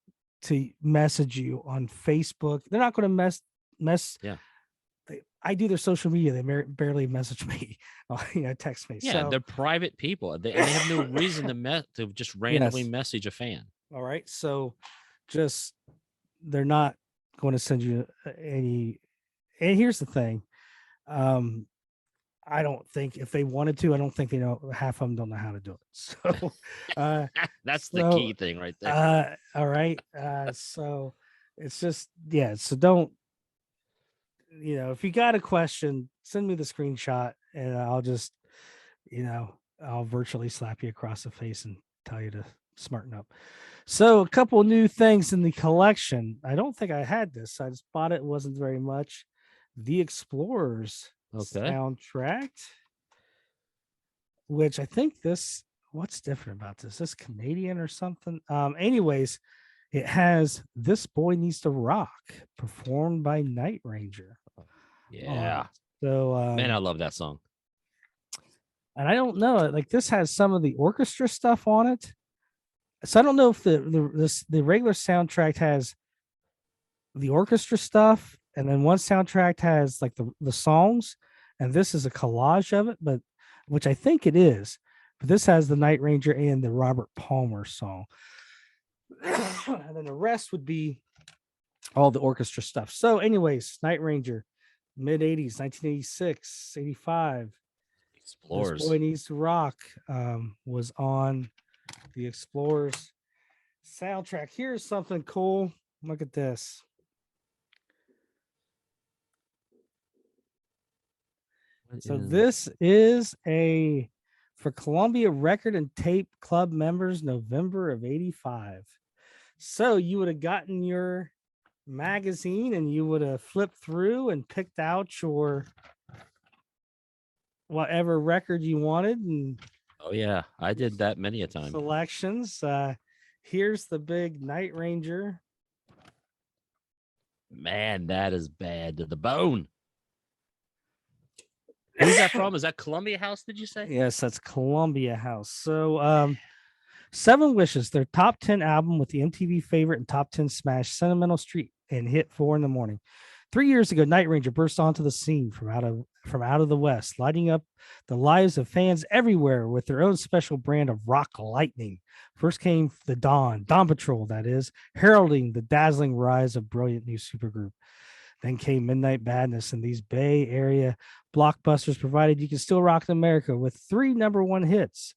to message you on Facebook. They're not going to mess. Yeah. I do their social media. They barely message me, text me. Yeah, so, they're private people. They have no reason to just randomly message a fan. All right. So they're not going to send you any. And here's the thing. I don't think if they wanted to, I don't think they know. Half of them don't know how to do it. So that's the key thing right there. All right. So it's just, so don't, if you got a question, send me the screenshot, and I'll just, I'll virtually slap you across the face and tell you to smarten up. So a couple new things in the collection. I don't think I had this. I just bought it. It wasn't very much. The Explorers soundtrack, which I think this what's different about this? Is this Canadian or something? Anyways, it has This Boy Needs to Rock, performed by Night Ranger. Yeah. So Man, I love that song. and I don't know, like this has some of the orchestra stuff on it. So I don't know if the regular soundtrack has the orchestra stuff, and then one soundtrack has like the songs, and this is a collage of it, but which I think it is. But this has the Night Ranger and the Robert Palmer song. And then the rest would be all the orchestra stuff. So, anyways, Night Ranger, mid 80s, 1986, 85. Explorers. This Boy Needs to Rock was on the Explorers soundtrack. Here's something cool. Look at this. So this is for Columbia Record and Tape Club members, November of 85. So you would have gotten your magazine and you would have flipped through and picked out your whatever record you wanted. And oh yeah, I did that many a time. Selections. Here's the big Night Ranger. Man, that is bad to the bone. Who's that from? Is that Columbia House, did you say? Yes, that's Columbia House. So Seven Wishes, their top 10 album with the MTV favorite and top 10 smash Sentimental Street and hit 4 in the morning. 3 years ago, Night Ranger burst onto the scene from out of the West, lighting up the lives of fans everywhere with their own special brand of rock lightning. First came the Dawn Patrol, that is, heralding the dazzling rise of brilliant new supergroup. Then came Midnight Madness, and these Bay Area blockbusters provided you can still rock in America with 3 #1 hits.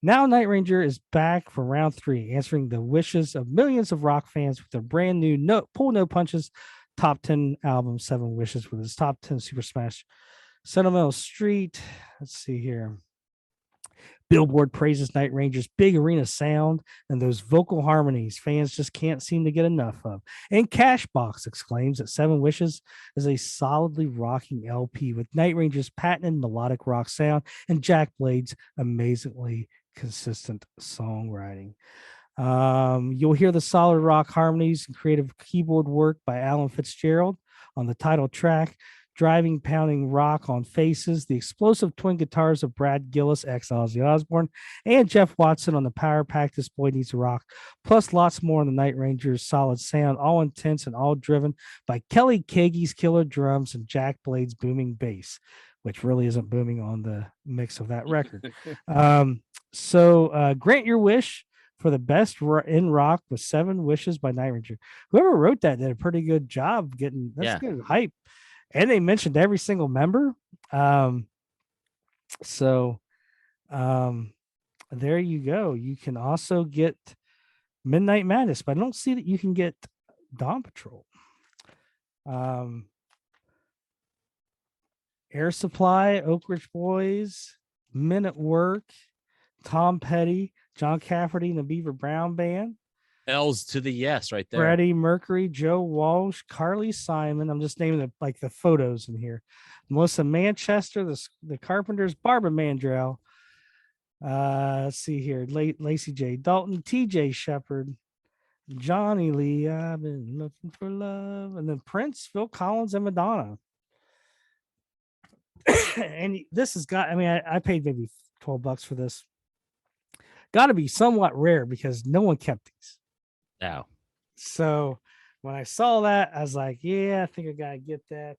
Now Night Ranger is back for round 3, answering the wishes of millions of rock fans with their brand new Pull No Punches top 10 album, 7 Wishes, with his top 10 Super Smash Sentimental Street. Let's see here. Billboard praises Night Ranger's big arena sound and those vocal harmonies fans just can't seem to get enough of. And Cashbox exclaims that 7 Wishes is a solidly rocking LP with Night Ranger's patented melodic rock sound and Jack Blade's amazingly consistent songwriting. You'll hear the solid rock harmonies and creative keyboard work by Alan Fitzgerald on the title track, driving, pounding rock on Faces, the explosive twin guitars of Brad Gillis, ex-Ozzy Osbourne, and Jeff Watson on the power pack This Boy Needs to Rock, plus lots more on the Night Ranger's solid sound, all intense and all driven by Kelly Kagey's killer drums and Jack Blade's booming bass, which really isn't booming on the mix of that record. So grant your wish for the best in rock with 7 Wishes by Night Ranger. Whoever wrote that did a pretty good job getting good hype. And they mentioned every single member. So there you go. You can also get Midnight Madness, but I don't see that you can get Dawn Patrol. Air Supply, Oak Ridge Boys, Men at Work, Tom Petty, John Cafferty and the Beaver Brown Band. L's to the yes right there. Freddie Mercury, Joe Walsh, Carly Simon. I'm just naming the photos in here. Melissa Manchester, the Carpenters, Barbara Mandrell. Let's see here. Lacey J. Dalton, TJ Shepard, Johnny Lee. I've been looking for love. And then Prince, Phil Collins, and Madonna. And this has got, I paid maybe $12 for this. Got to be somewhat rare because no one kept these. No. So when I saw that, I was like, yeah, I think I got to get that.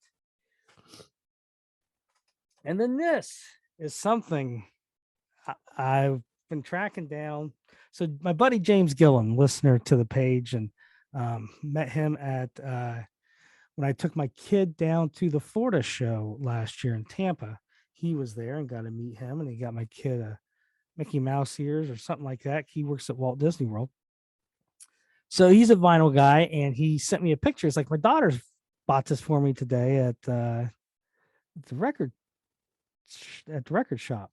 And then this is something I've been tracking down. So my buddy James Gillen, listener to the page, and met him at when I took my kid down to the Florida show last year in Tampa. He was there and got to meet him, and he got my kid a Mickey Mouse ears or something like that. He works at Walt Disney World. So he's a vinyl guy, and he sent me a picture. It's like, my daughter's bought this for me today at the record shop,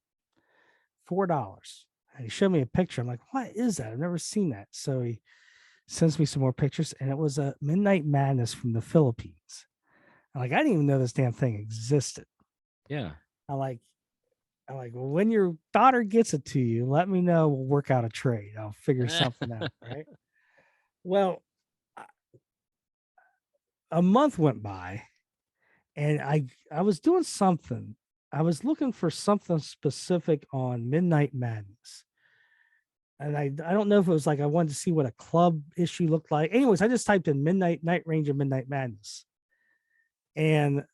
$4. And he showed me a picture. I'm like, what is that? I've never seen that. So he sends me some more pictures, and it was a Midnight Madness from the Philippines. I'm like, I didn't even know this damn thing existed. Yeah. I'm like, I'm like, well, when your daughter gets it to you, let me know. We'll work out a trade. I'll figure something out. Right. Well, a month went by and I was doing something. I was looking for something specific on Midnight Madness. And I don't know if it was like I wanted to see what a club issue looked like. Anyways, I just typed in Midnight Night Range of Midnight Madness. And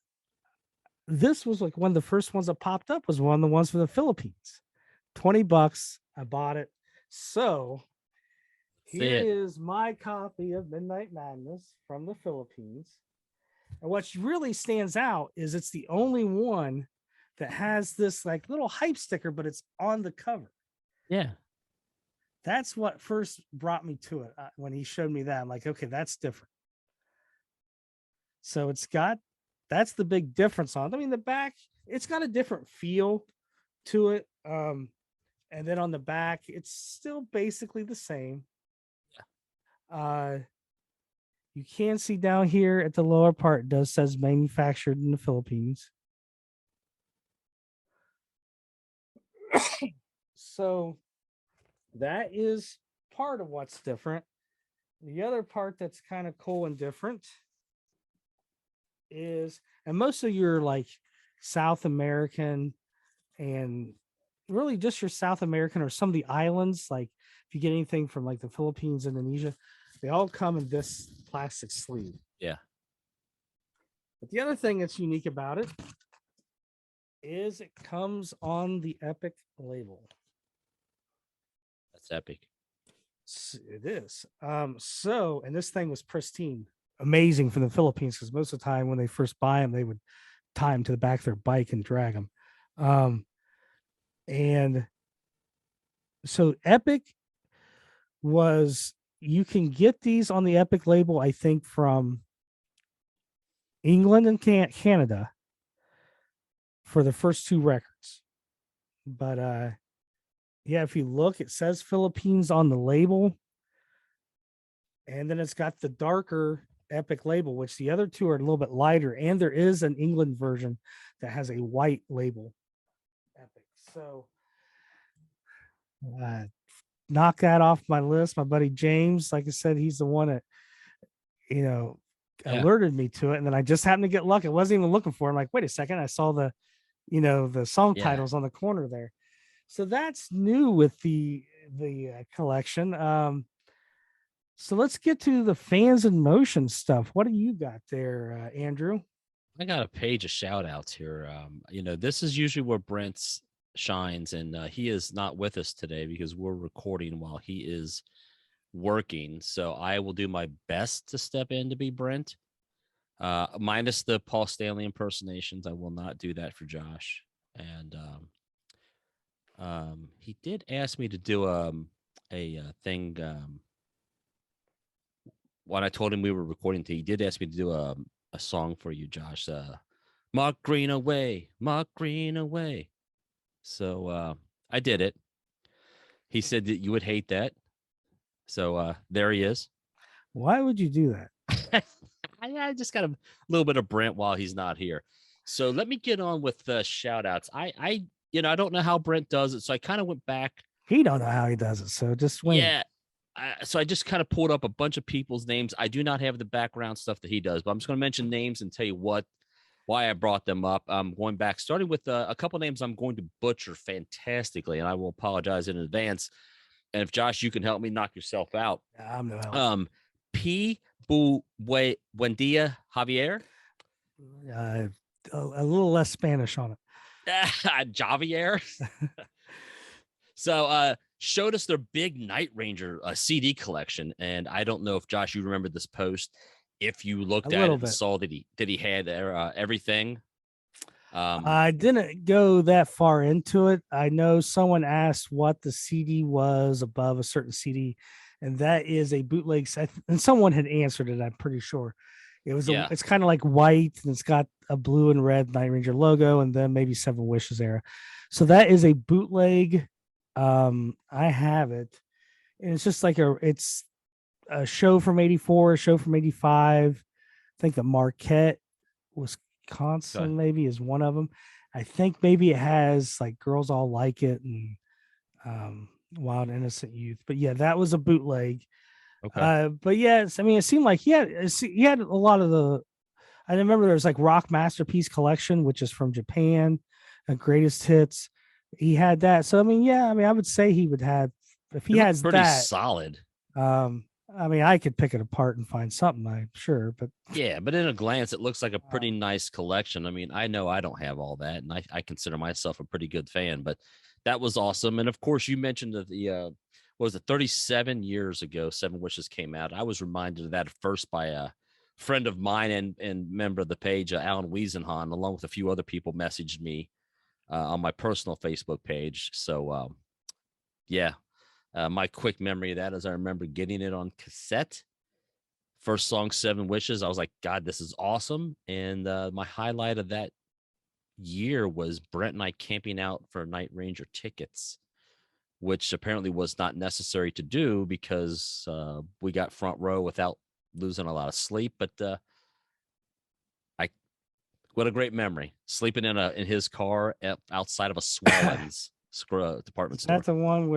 this was like one of the first ones that popped up was one of the ones for the Philippines. $20. I bought it. So here is my copy of Midnight Madness from the Philippines. And what really stands out is it's the only one that has this like little hype sticker, but it's on the cover. Yeah. That's what first brought me to it. When he showed me that, I'm like, okay, that's different. So that's the big difference on it. I mean, the back, it's got a different feel to it. And then on the back, it's still basically the same. You can see down here at the lower part, it says manufactured in the Philippines. So that is part of what's different. The other part that's kind of cool and different is, and most of your like South American and really just your South American or some of the islands, like if you get anything from like the Philippines, Indonesia, they all come in this plastic sleeve. Yeah. But the other thing that's unique about it is it comes on the Epic label. That's epic. It is. So, and this thing was pristine, amazing from the Philippines, because most of the time when they first buy them, they would tie them to the back of their bike and drag them. And so Epic you can get these on the Epic label, I think, from England and Canada for the first two records. But yeah, if you look, it says Philippines on the label. And then it's got the darker Epic label, which the other two are a little bit lighter. And there is an England version that has a white label. Epic. So knock that off my list. My buddy James, like I said, he's the one that, alerted me to it. And then I just happened to get lucky. I wasn't even looking for it. I'm like, wait a second. I saw the song titles on the corner there. So that's new with the collection. So let's get to the Fans in Motion stuff. What do you got there, Andrew? I got a page of shout outs here. This is usually where Brent shines, and he is not with us today because we're recording while he is working. So I will do my best to step in to be Brent, minus the Paul Stanley impersonations. I will not do that for Josh. And he did ask me to do a thing. When I told him we were recording, he did ask me to do a song for you, Josh. Mark Green away, Mark Green away. So I did it. He said that you would hate that. So there he is. Why would you do that? I just got a little bit of Brent while he's not here. So let me get on with the shout outs. I don't know how Brent does it. So I kind of went back. He don't know how he does it. So just wing. Yeah. So I just kind of pulled up a bunch of people's names. I do not have the background stuff that he does, but I'm just going to mention names and tell you why I brought them up. I'm going back, starting with a couple names I'm going to butcher fantastically, and I will apologize in advance. And if Josh, you can help me knock yourself out. I'm no help. P. Buendia Javier. A little less Spanish on it. Javier. So showed us their big Night Ranger CD collection, and I don't know if Josh, you remember this post. If you looked at it and saw that he had everything. I didn't go that far into it. I know someone asked what the CD was above a certain CD, and that is a bootleg set. And someone had answered it, I'm pretty sure. It was it's kind of like white, and it's got a blue and red Night Ranger logo, and then maybe Seven Wishes era. So that is a bootleg. I have it, and it's just like it's a show from 84, a show from 85. I think the Marquette, Wisconsin, maybe is one of them. I think maybe it has like Girls All Like It and Wild Innocent Youth. But yeah, that was a bootleg. Okay. But yeah, I mean, it seemed like he had a lot of the. I remember there was like Rock Masterpiece Collection, which is from Japan, Greatest Hits. He had that. So I mean, yeah, I mean, I would say he would have if he It looked has pretty that. solid. I mean, I could pick it apart and find something, I'm sure, but Yeah, but in a glance, it looks like a pretty nice collection. I mean, I know I don't have all that, and I consider myself a pretty good fan, but that was awesome. And of course, you mentioned that what was it, 37 years ago, Seven Wishes came out. I was reminded of that first by a friend of mine and member of the page, Alan Wiesenhahn, along with a few other people, messaged me on my personal Facebook page. So, yeah, my quick memory of that is I remember getting it on cassette. First song, Seven Wishes. I was like, God, this is awesome. And my highlight of that year was Brent and I camping out for Night Ranger tickets, which apparently was not necessary to do because we got front row without losing a lot of sleep. But I, what a great memory, sleeping in his car outside of a Swallen's department is store. that the one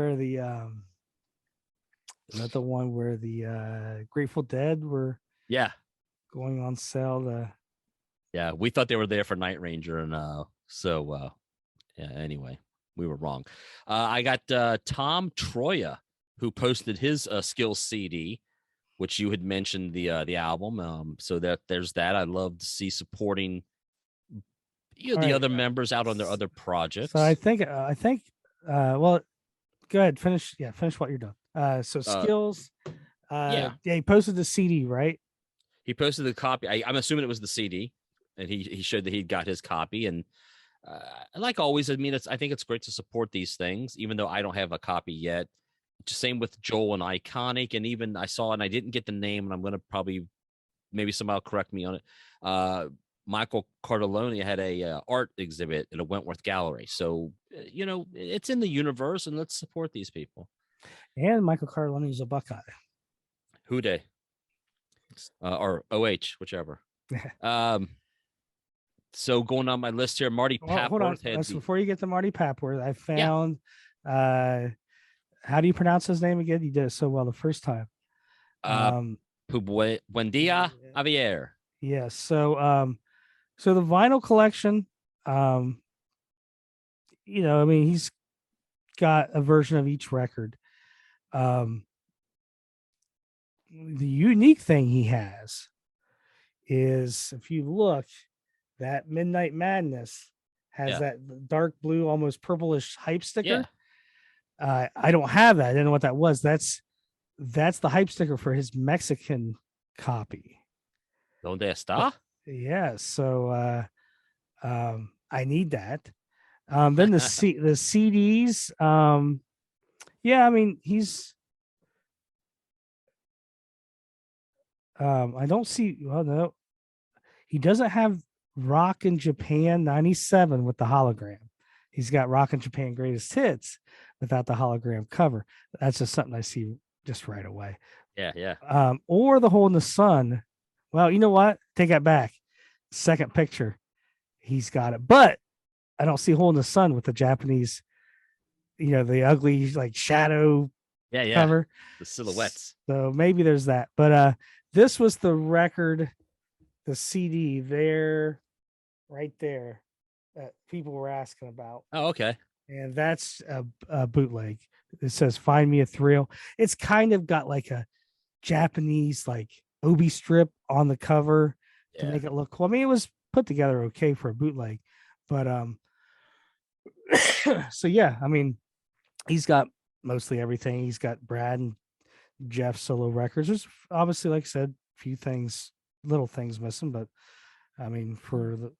where the Grateful Dead were Yeah, going on sale? yeah, we thought they were there for Night Ranger, and yeah. Anyway, we were wrong. I got Tom Troya, who posted his Skills CD, which you had mentioned the album. So there's that. I love to see supporting the other members out on their other projects. So I think well, go ahead, finish what you're done. So Skills, yeah, he posted the CD, right? He posted the copy. I'm assuming it was the CD, and he showed that he'd got his copy. And like always, I mean, I think it's great to support these things, even though I don't have a copy yet. Same with Joel and Iconic, and even I saw, and I didn't get the name, and I'm going to probably maybe somebody correct me on it. Michael Cardelloni had a art exhibit at a Wentworth Gallery, so it's in the universe, and let's support these people. And Michael Cardelloni is a Buckeye. Who Dey? Or OH, whichever. So going on my list here, Marty Papworth. Hold on. Before you get to Marty Papworth, I found how do you pronounce his name again? You did it so well the first time. Buendia Javier. Yeah. So the vinyl collection, I mean, he's got a version of each record. The unique thing he has is, if you look, that Midnight Madness has that dark blue, almost purplish hype sticker. Yeah. I don't have that. I didn't know what that was. That's the hype sticker for his Mexican copy. Donde está? Yeah. So I need that. Then the CDs. Yeah, I mean, he's I don't see, well, no, he doesn't have Rock in Japan 97 with the hologram. He's got Rock in Japan Greatest Hits without the hologram cover. That's just something I see just right away. Yeah. Or the Hole in the Sun. Well, you know what? Take that back. Second picture, he's got it. But I don't see Hole in the Sun with the Japanese, the ugly like shadow cover. The silhouettes. So maybe there's that. But this was the record, the CD there, right there, that people were asking about. Oh, okay. And that's a bootleg. It says "Find Me a Thrill." It's kind of got like a Japanese like obi strip on the cover to make it look cool. I mean, it was put together okay for a bootleg, but so yeah, I mean, he's got mostly everything. He's got Brad and Jeff solo records. There's obviously, like I said, a few things, little things missing, but I mean, for the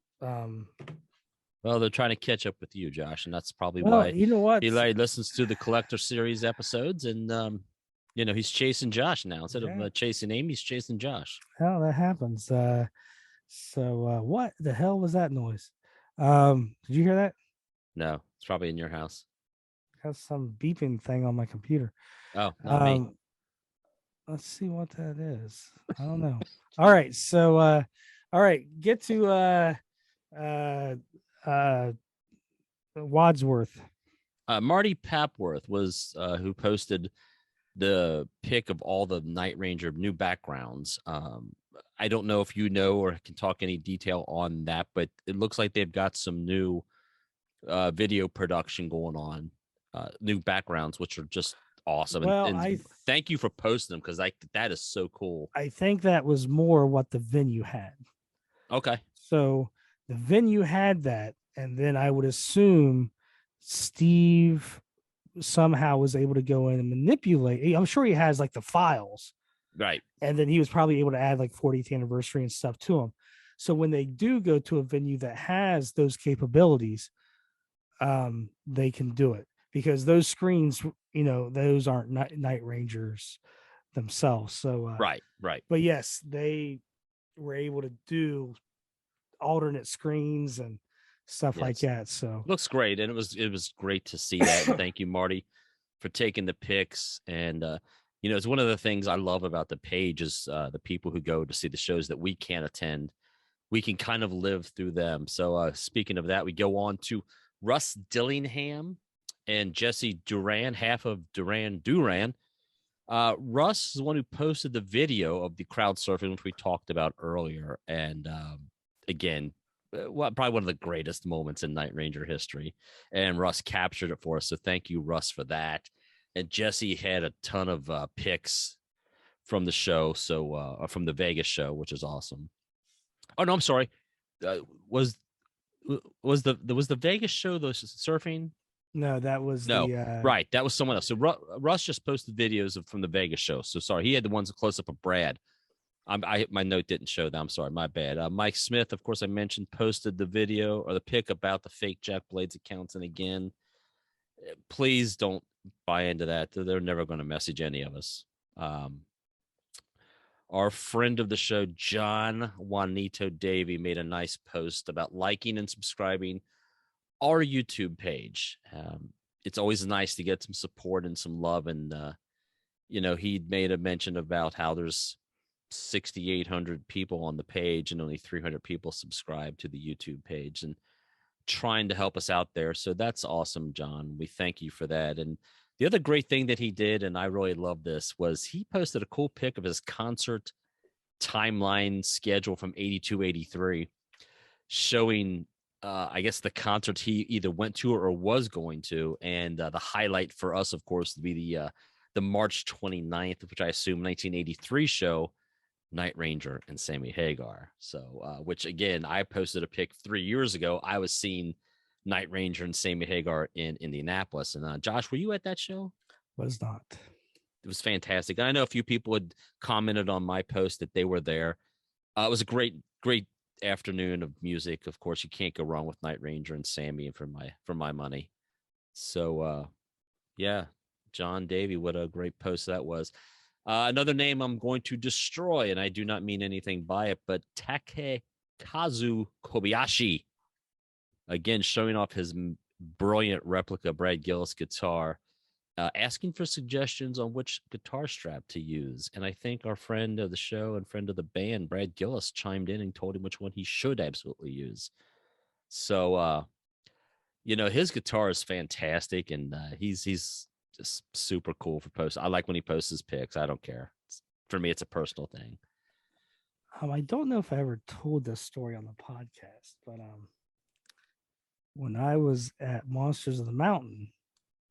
well, they're trying to catch up with you, Josh, and that's probably why. You know what? He listens to the Collector Series episodes, and he's chasing Josh now instead of chasing Amy. He's chasing Josh. Hell, that happens. So what the hell was that noise? Did you hear that? No, it's probably in your house. Has some beeping thing on my computer. Oh, not me. Let's see what that is. I don't know. All right, so all right, get to Wadsworth. Marty Papworth was who posted the pic of all the Night Ranger new backgrounds. I don't know if you know or can talk any detail on that, but it looks like they've got some new video production going on, new backgrounds, which are just awesome. Well, And thank you for posting them because that is so cool. I think that was more what the venue had. Okay. So the venue had that, and then I would assume Steve somehow was able to go in and manipulate. I'm sure he has like the files, right? And then he was probably able to add like 40th anniversary and stuff to them. So when they do go to a venue that has those capabilities, they can do it because those screens, those aren't Night Rangers themselves. So right. But yes, they were able to do alternate screens and stuff like that. So looks great, and it was great to see that. And thank you, Marty, for taking the pics. And it's one of the things I love about the page is the people who go to see the shows that we can't attend. We can kind of live through them. So speaking of that, we go on to Russ Dillingham and Jesse Duran, half of Duran. Russ is the one who posted the video of the crowd surfing, which we talked about earlier. And again, probably one of the greatest moments in Night Ranger history. And Russ captured it for us. So thank you, Russ, for that. And Jesse had a ton of pics from the show. So from the Vegas show, which is awesome. Oh no, I'm sorry. Was the Vegas show the surfing? No, that was right. That was someone else. So Russ just posted videos from the Vegas show. So sorry, he had the ones close up of Brad. My note didn't show that. I'm sorry, my bad. Mike Smith, of course, I mentioned, posted the video or the pic about the fake Jack Blades accounts. And again, please don't buy into that. They're never going to message any of us. Our friend of the show, John Juanito Davey, made a nice post about liking and subscribing our YouTube page. It's always nice to get some support and some love. And, he'd made a mention about how there's 6,800 people on the page and only 300 people subscribe to the YouTube page and trying to help us out there. So that's awesome, John. We thank you for that. And the other great thing that he did, and I really love this, was he posted a cool pic of his concert timeline schedule from 82, 83, showing, I guess, the concerts he either went to or was going to. And the highlight for us, of course, would be the March 29th, which I assume 1983 show, Night Ranger and Sammy Hagar. So, which again, I posted a pic 3 years ago. I was seeing Night Ranger and Sammy Hagar in Indianapolis. And Josh, were you at that show? Was not. It was fantastic. I know a few people had commented on my post that they were there. It was a great afternoon of music. Of course, you can't go wrong with Night Ranger and Sammy for my money. So, yeah, John Davey, what a great post that was. Another name I'm going to destroy, and I do not mean anything by it, but Takekazu Kobayashi. Again, showing off his brilliant replica Brad Gillis guitar, asking for suggestions on which guitar strap to use. And I think our friend of the show and friend of the band, Brad Gillis, chimed in and told him which one he should absolutely use. So, his guitar is fantastic, and he's just super cool for posts. I like when he posts his pics. I don't care. For me, it's a personal thing. I don't know if I ever told this story on the podcast, but when I was at Monsters of the Mountain,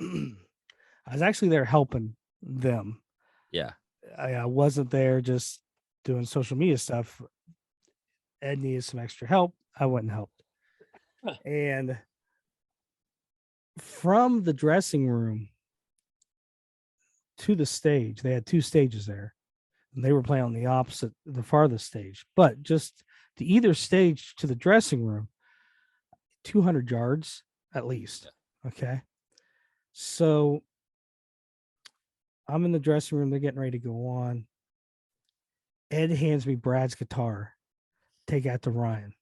I was actually there helping them. Yeah. I wasn't there just doing social media stuff. Ed needed some extra help. I went and helped. And from the dressing room to the stage, they had 2 stages there. And they were playing on the farthest stage. But just to either stage to the dressing room, 200 yards at least. Okay. So I'm in the dressing room. They're getting ready to go on. Ed hands me Brad's guitar. Take out to Ryan.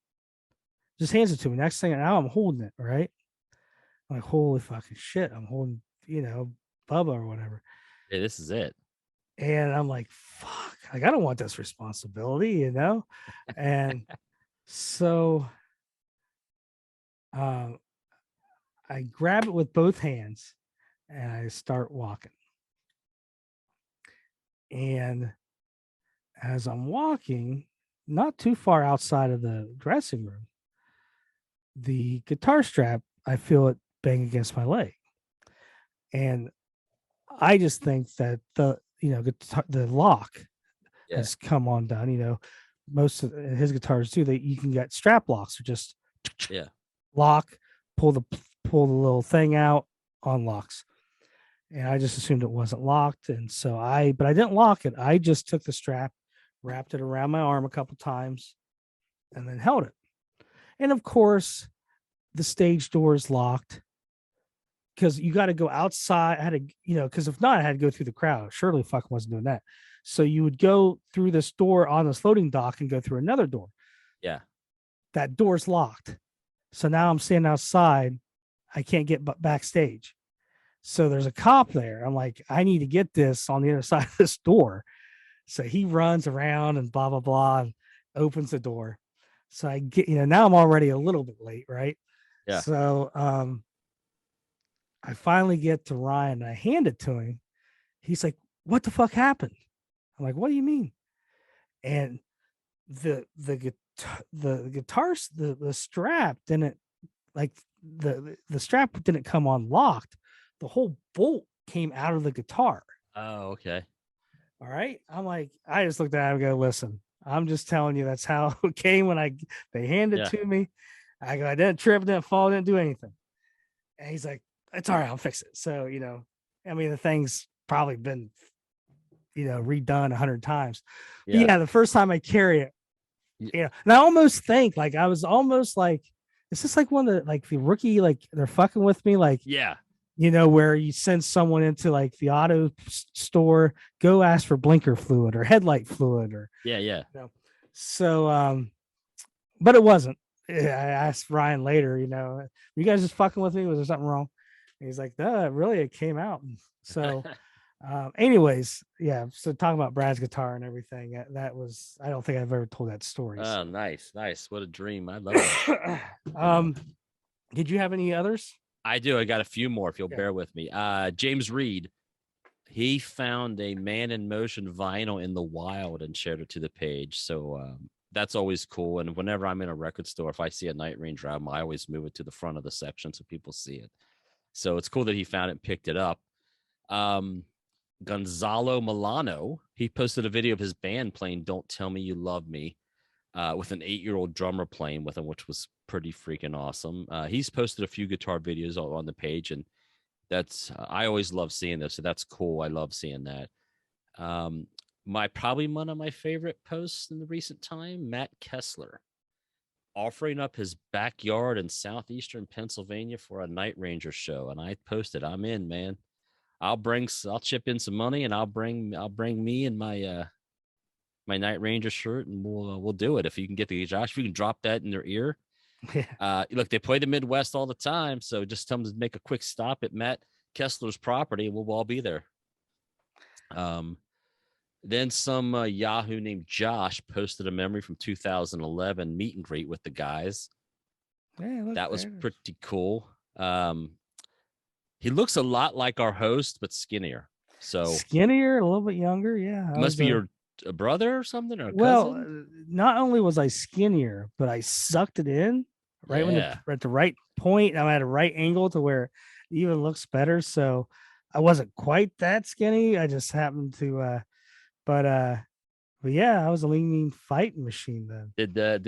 Just hands it to me. Next thing, now I'm holding it, right? I'm like, holy fucking shit. I'm holding, Bubba or whatever. Yeah, this is it. And I'm like, fuck, like, I don't want this responsibility, And so I grab it with both hands and I start walking. And as I'm walking, not too far outside of the dressing room, the guitar strap, I feel it bang against my leg. And I just think that the lock Yeah. has come undone. Most of his guitars too, you can get strap locks or just Yeah. lock, pull the little thing out, unlocks. And I just assumed it wasn't locked. And so but I didn't lock it. I just took the strap, wrapped it around my arm a couple times, and then held it. And of course, the stage door is locked because you got to go outside. I had to, because if not, I had to go through the crowd. Surely fucking wasn't doing that. So you would go through this door on this loading dock and go through another door. Yeah. That door's locked. So now I'm standing outside. I can't get backstage. So there's a cop there. I'm like, I need to get this on the other side of this door. So he runs around and blah, blah, blah, and opens the door. So I get, now I'm already a little bit late, right? Yeah. So I finally get to Ryan and I hand it to him. He's like, what the fuck happened? I'm like, what do you mean? And the guitar, the strap didn't, like, the strap didn't come unlocked. The whole bolt came out of the guitar. Oh, okay. All right. I'm like, I just looked at him and go, listen, I'm just telling you that's how it came when they handed it to me. I go, I didn't trip, didn't fall, didn't do anything. And he's like, it's all right, I'll fix it. So, I mean, the thing's probably been, redone 100 times. Yeah, the first time I carry it, and I almost think, like, I was almost like, is this like one of the, like, the rookie, like, they're fucking with me, like, where you send someone into, like, the auto store, go ask for blinker fluid or headlight fluid or so but it wasn't. I asked Ryan later, you guys just fucking with me, was there something wrong? And he's like, no, really, it came out. So anyways, so talking about Brad's guitar and everything, that was, I don't think I've ever told that story. Oh, so. nice. What a dream. I love it. Did you have any others? I do. I got a few more if you'll bear with me. James Reed, he found a Man in Motion vinyl in the wild and shared it to the page. So that's always cool. And whenever I'm in a record store, if I see a Night Range album, I always move it to the front of the section so people see it. So it's cool that he found it and picked it up. Gonzalo Milano, he posted a video of his band playing Don't Tell Me You Love Me with an 8-year-old drummer playing with him, which was pretty freaking awesome. He's posted a few guitar videos on the page, and that's I always love seeing this, so that's cool. I love seeing that. Probably one of my favorite posts in the recent time, Matt Kessler offering up his backyard in southeastern Pennsylvania for a Night Ranger show, and I posted, I'm in, man. I'll chip in some money, and I'll bring me and my my Night Ranger shirt, and we'll do it. If you can get Josh, if you can drop that in their ear. Look, they play the Midwest all the time, so just tell them to make a quick stop at Matt Kessler's property, and we'll all be there. Then some Yahoo named Josh posted a memory from 2011 meet and greet with the guys. That was pretty cool. He looks a lot like our host, but skinnier. So skinnier, a little bit younger. Yeah, it must be your brother or something, or not only was I skinnier, but I sucked it in right when at the right point. I'm at a right angle to where it even looks better. So I wasn't quite that skinny. I just happened to, but yeah, I was a lean fighting machine then. Did a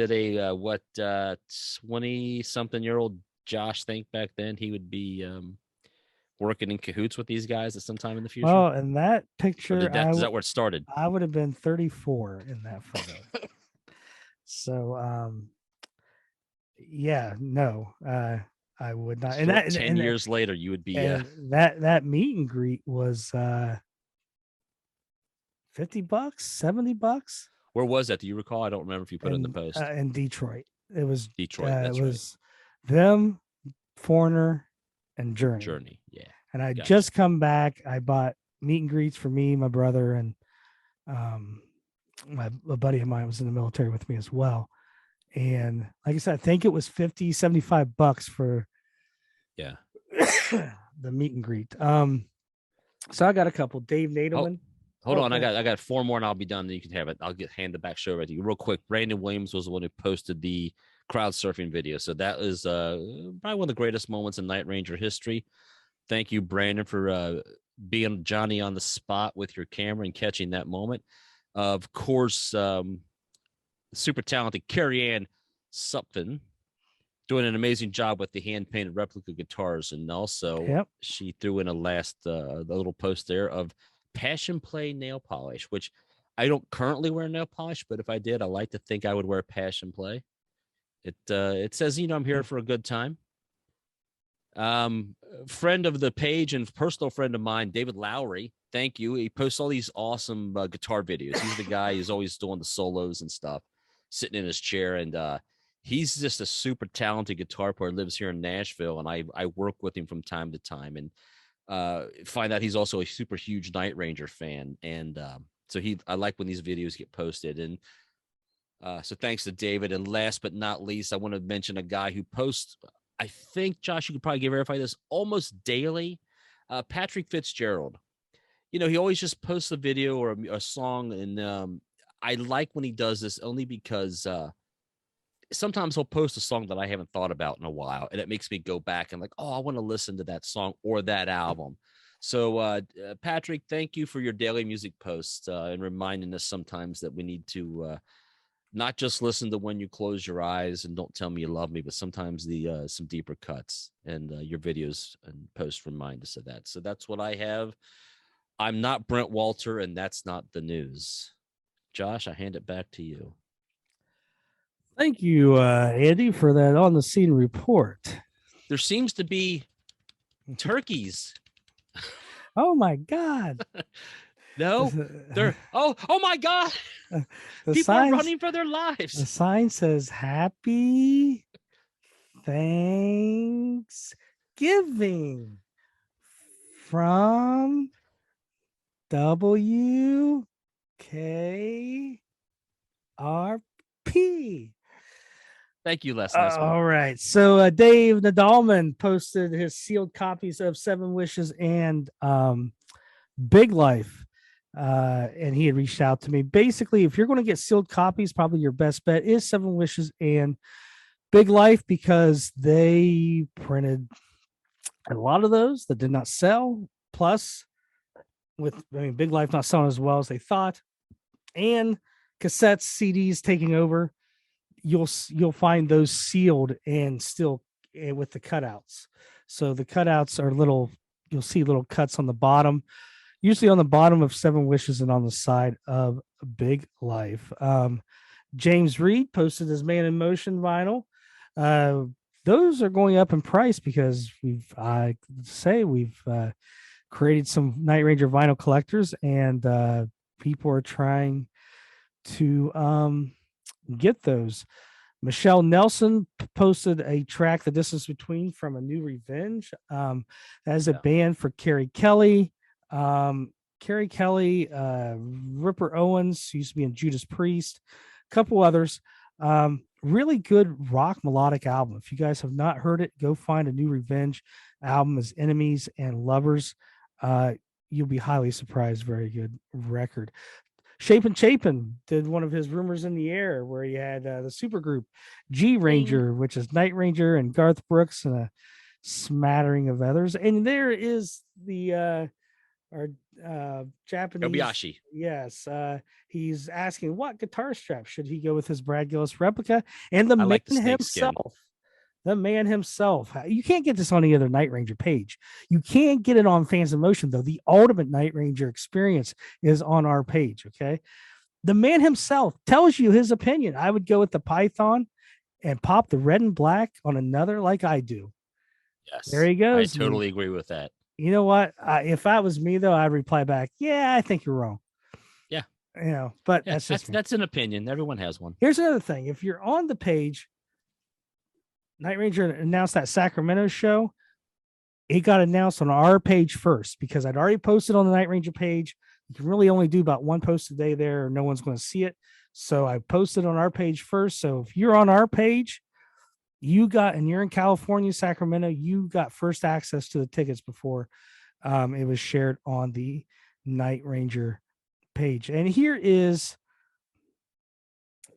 20-something-year-old Josh think back then he would be working in cahoots with these guys at some time in the future? Well, in that picture, is that where it started? I would have been 34 in that photo. So, yeah, no, I would not. And that 10 years later, you would be. That meet and greet was $50, $70. Where was that? Do you recall? I don't remember if you put it in the post. In Detroit. It was Detroit. That's was them, Foreigner, and Journey. Yeah. And I just come back. I bought meet and greets for me, my brother, and a buddy of mine was in the military with me as well. And like I said, I think it was $50, $75 for the meet and greet. So I got a couple. Dave Nadelman. Hold on, I got 4 more and I'll be done. Then you can have it. I'll hand the back show right to you real quick. Brandon Williams was the one who posted the crowd surfing video, so that is probably one of the greatest moments in Night Ranger history. Thank you, Brandon, for being Johnny on the spot with your camera and catching that moment. Of course, super talented Carrie Ann Supton doing an amazing job with the hand painted replica guitars, and also she threw in the little post there of Passion Play nail polish, which I don't currently wear nail polish, but if I did, I like to think I would wear Passion Play. It says, I'm here for a good time. Friend of the page and personal friend of mine, David Lowry. Thank you. He posts all these awesome guitar videos. He's the guy who's always doing the solos and stuff, sitting in his chair. And he's just a super talented guitar player, lives here in Nashville. And I work with him from time to time and find out he's also a super huge Night Ranger fan. And so I like when these videos get posted. And so thanks to David. And last but not least, I want to mention a guy who posts, I think, Josh, you could probably verify this, almost daily. Patrick Fitzgerald. He always just posts a video or a song. And I like when he does this only because sometimes he'll post a song that I haven't thought about in a while. And it makes me go back and I want to listen to that song or that album. So, Patrick, thank you for your daily music posts and reminding us sometimes that we need to not just listen to When You Close Your Eyes and Don't Tell Me You Love Me, but sometimes some deeper cuts, and your videos and posts remind us of that. So that's what I have. I'm not Brent Walter, and that's not the news. Josh, I hand it back to you. Thank you, Andy, for that on the scene report. There seems to be turkeys. Oh my God. No, they're oh my God. People are running for their lives. The sign says Happy Thanksgiving from WKRP. Thank you, Les. All right. So Dave Nadalman posted his sealed copies of Seven Wishes and Big Life. And he had reached out to me. Basically, if you're going to get sealed copies, probably your best bet is Seven Wishes and Big Life, because they printed a lot of those that did not sell. Plus, Big Life not selling as well as they thought, and cassettes, CDs taking over, you'll find those sealed and still with the cutouts. So the cutouts are you'll see little cuts on the bottom, usually on the bottom of Seven Wishes and on the side of Big Life. James Reed posted his Man in Motion vinyl. Those are going up in price because we've created some Night Ranger vinyl collectors, and people are trying to get those. Michelle Nelson posted a track, The Distance Between, from A New Revenge. That is a band for Carrie Kelly. Ripper Owens, who used to be in Judas Priest, a couple others. Really good rock melodic album. If you guys have not heard it, go find A New Revenge album as Enemies and Lovers. You'll be highly surprised. Very good record. Chapin did one of his Rumors in the Air, where he had the supergroup G Ranger, which is Night Ranger and Garth Brooks and a smattering of others. And there is our Japanese Kobayashi. Yes. He's asking what guitar strap should he go with his Brad Gillis replica, and the man himself. You can't get this on any other Night Ranger page. You can't get it on Fans in Motion, though. The Ultimate Night Ranger Experience is on our page. Okay. The man himself tells you his opinion. I would go with the Python and pop the red and black on another, like I do. Yes. There he goes. I totally agree with that. You know what? If that was me, though, I'd reply back, yeah, I think you're wrong. Yeah. But that's an opinion. Everyone has one. Here's another thing. If you're on the page, Night Ranger announced that Sacramento show. It got announced on our page first because I'd already posted on the Night Ranger page. You can really only do about one post a day there, or no one's going to see it. So I posted on our page first. So if you're on our page, and you're in California, Sacramento, you got first access to the tickets before it was shared on the Night Ranger page. And here is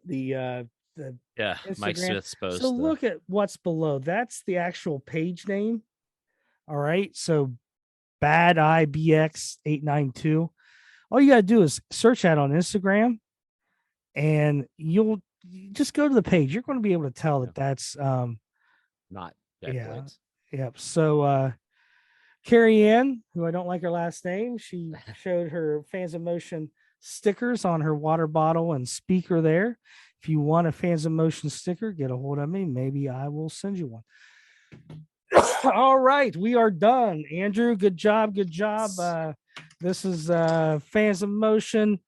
the Mike Instagram. Smith's post. So look at what's below. That's the actual page name. All right. So Bad IBX 892. All you gotta do is search that on Instagram, and you'll just go to the page. You're going to be able to tell that that's not Bad Boys. Yep. So Carrie Ann, who I don't like her last name, she showed her Fans of Motion stickers on her water bottle and speaker there. If you want a Fans of Motion sticker, get a hold of me. Maybe I will send you one. All right, we are done. Andrew, good job. Good job. This is Fans of Motion.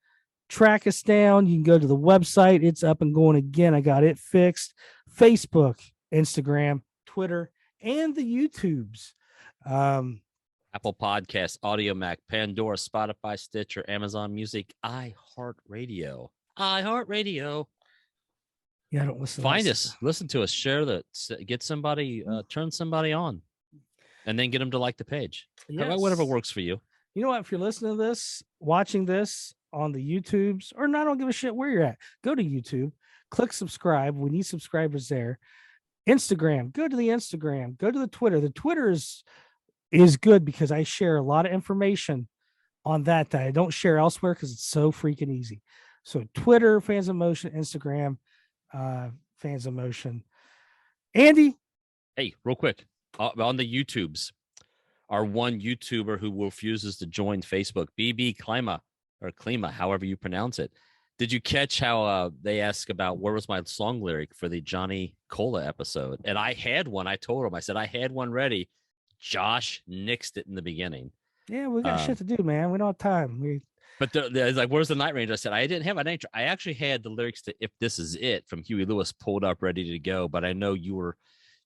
Track us down. You can go to the website. It's up and going again. I got it fixed. Facebook, Instagram, Twitter, and the YouTubes. Apple Podcasts, Audio Mac, Pandora, Spotify, Stitcher, Amazon Music, iHeartRadio. iHeartRadio. Yeah, I don't listen. Find us, listen to us, share that, get somebody, turn somebody on, and then get them to like the page. Yes. Whatever works for you. You know what? If you're listening to this, watching this on the YouTubes, or not, I don't give a shit where you're at. Go to YouTube, click subscribe. We need subscribers there. Instagram, go to the Instagram, go to the Twitter. The Twitter is good because I share a lot of information on that I don't share elsewhere because it's so freaking easy. So Twitter, Fans of Motion, Instagram, Fans of Motion. Andy? Hey, real quick, on the YouTubes, our one YouTuber who refuses to join Facebook, BB Klima, or Klima, however you pronounce it. Did you catch how they asked about where was my song lyric for the Johnny Cola episode? And I had one. I told him, I said, I had one ready. Josh nixed it in the beginning. Yeah, we got shit to do, man. We don't have time. But it's like, where's the Night Ranger? I said, I didn't have an intro. I actually had the lyrics to If This Is It from Huey Lewis pulled up ready to go. But I know you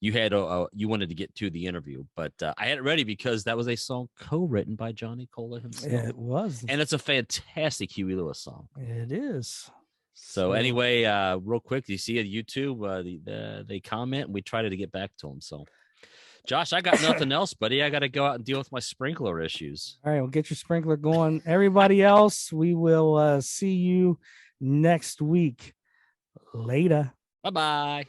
wanted to get to the interview. But I had it ready because that was a song co-written by Johnny Cola himself. Yeah, it was. And it's a fantastic Huey Lewis song. It is. So anyway, real quick, you see at YouTube, they comment and we try to get back to them. So Josh, I got nothing else, buddy. I got to go out and deal with my sprinkler issues. All right, well, get your sprinkler going. Everybody else, we will see you next week. Later. Bye-bye.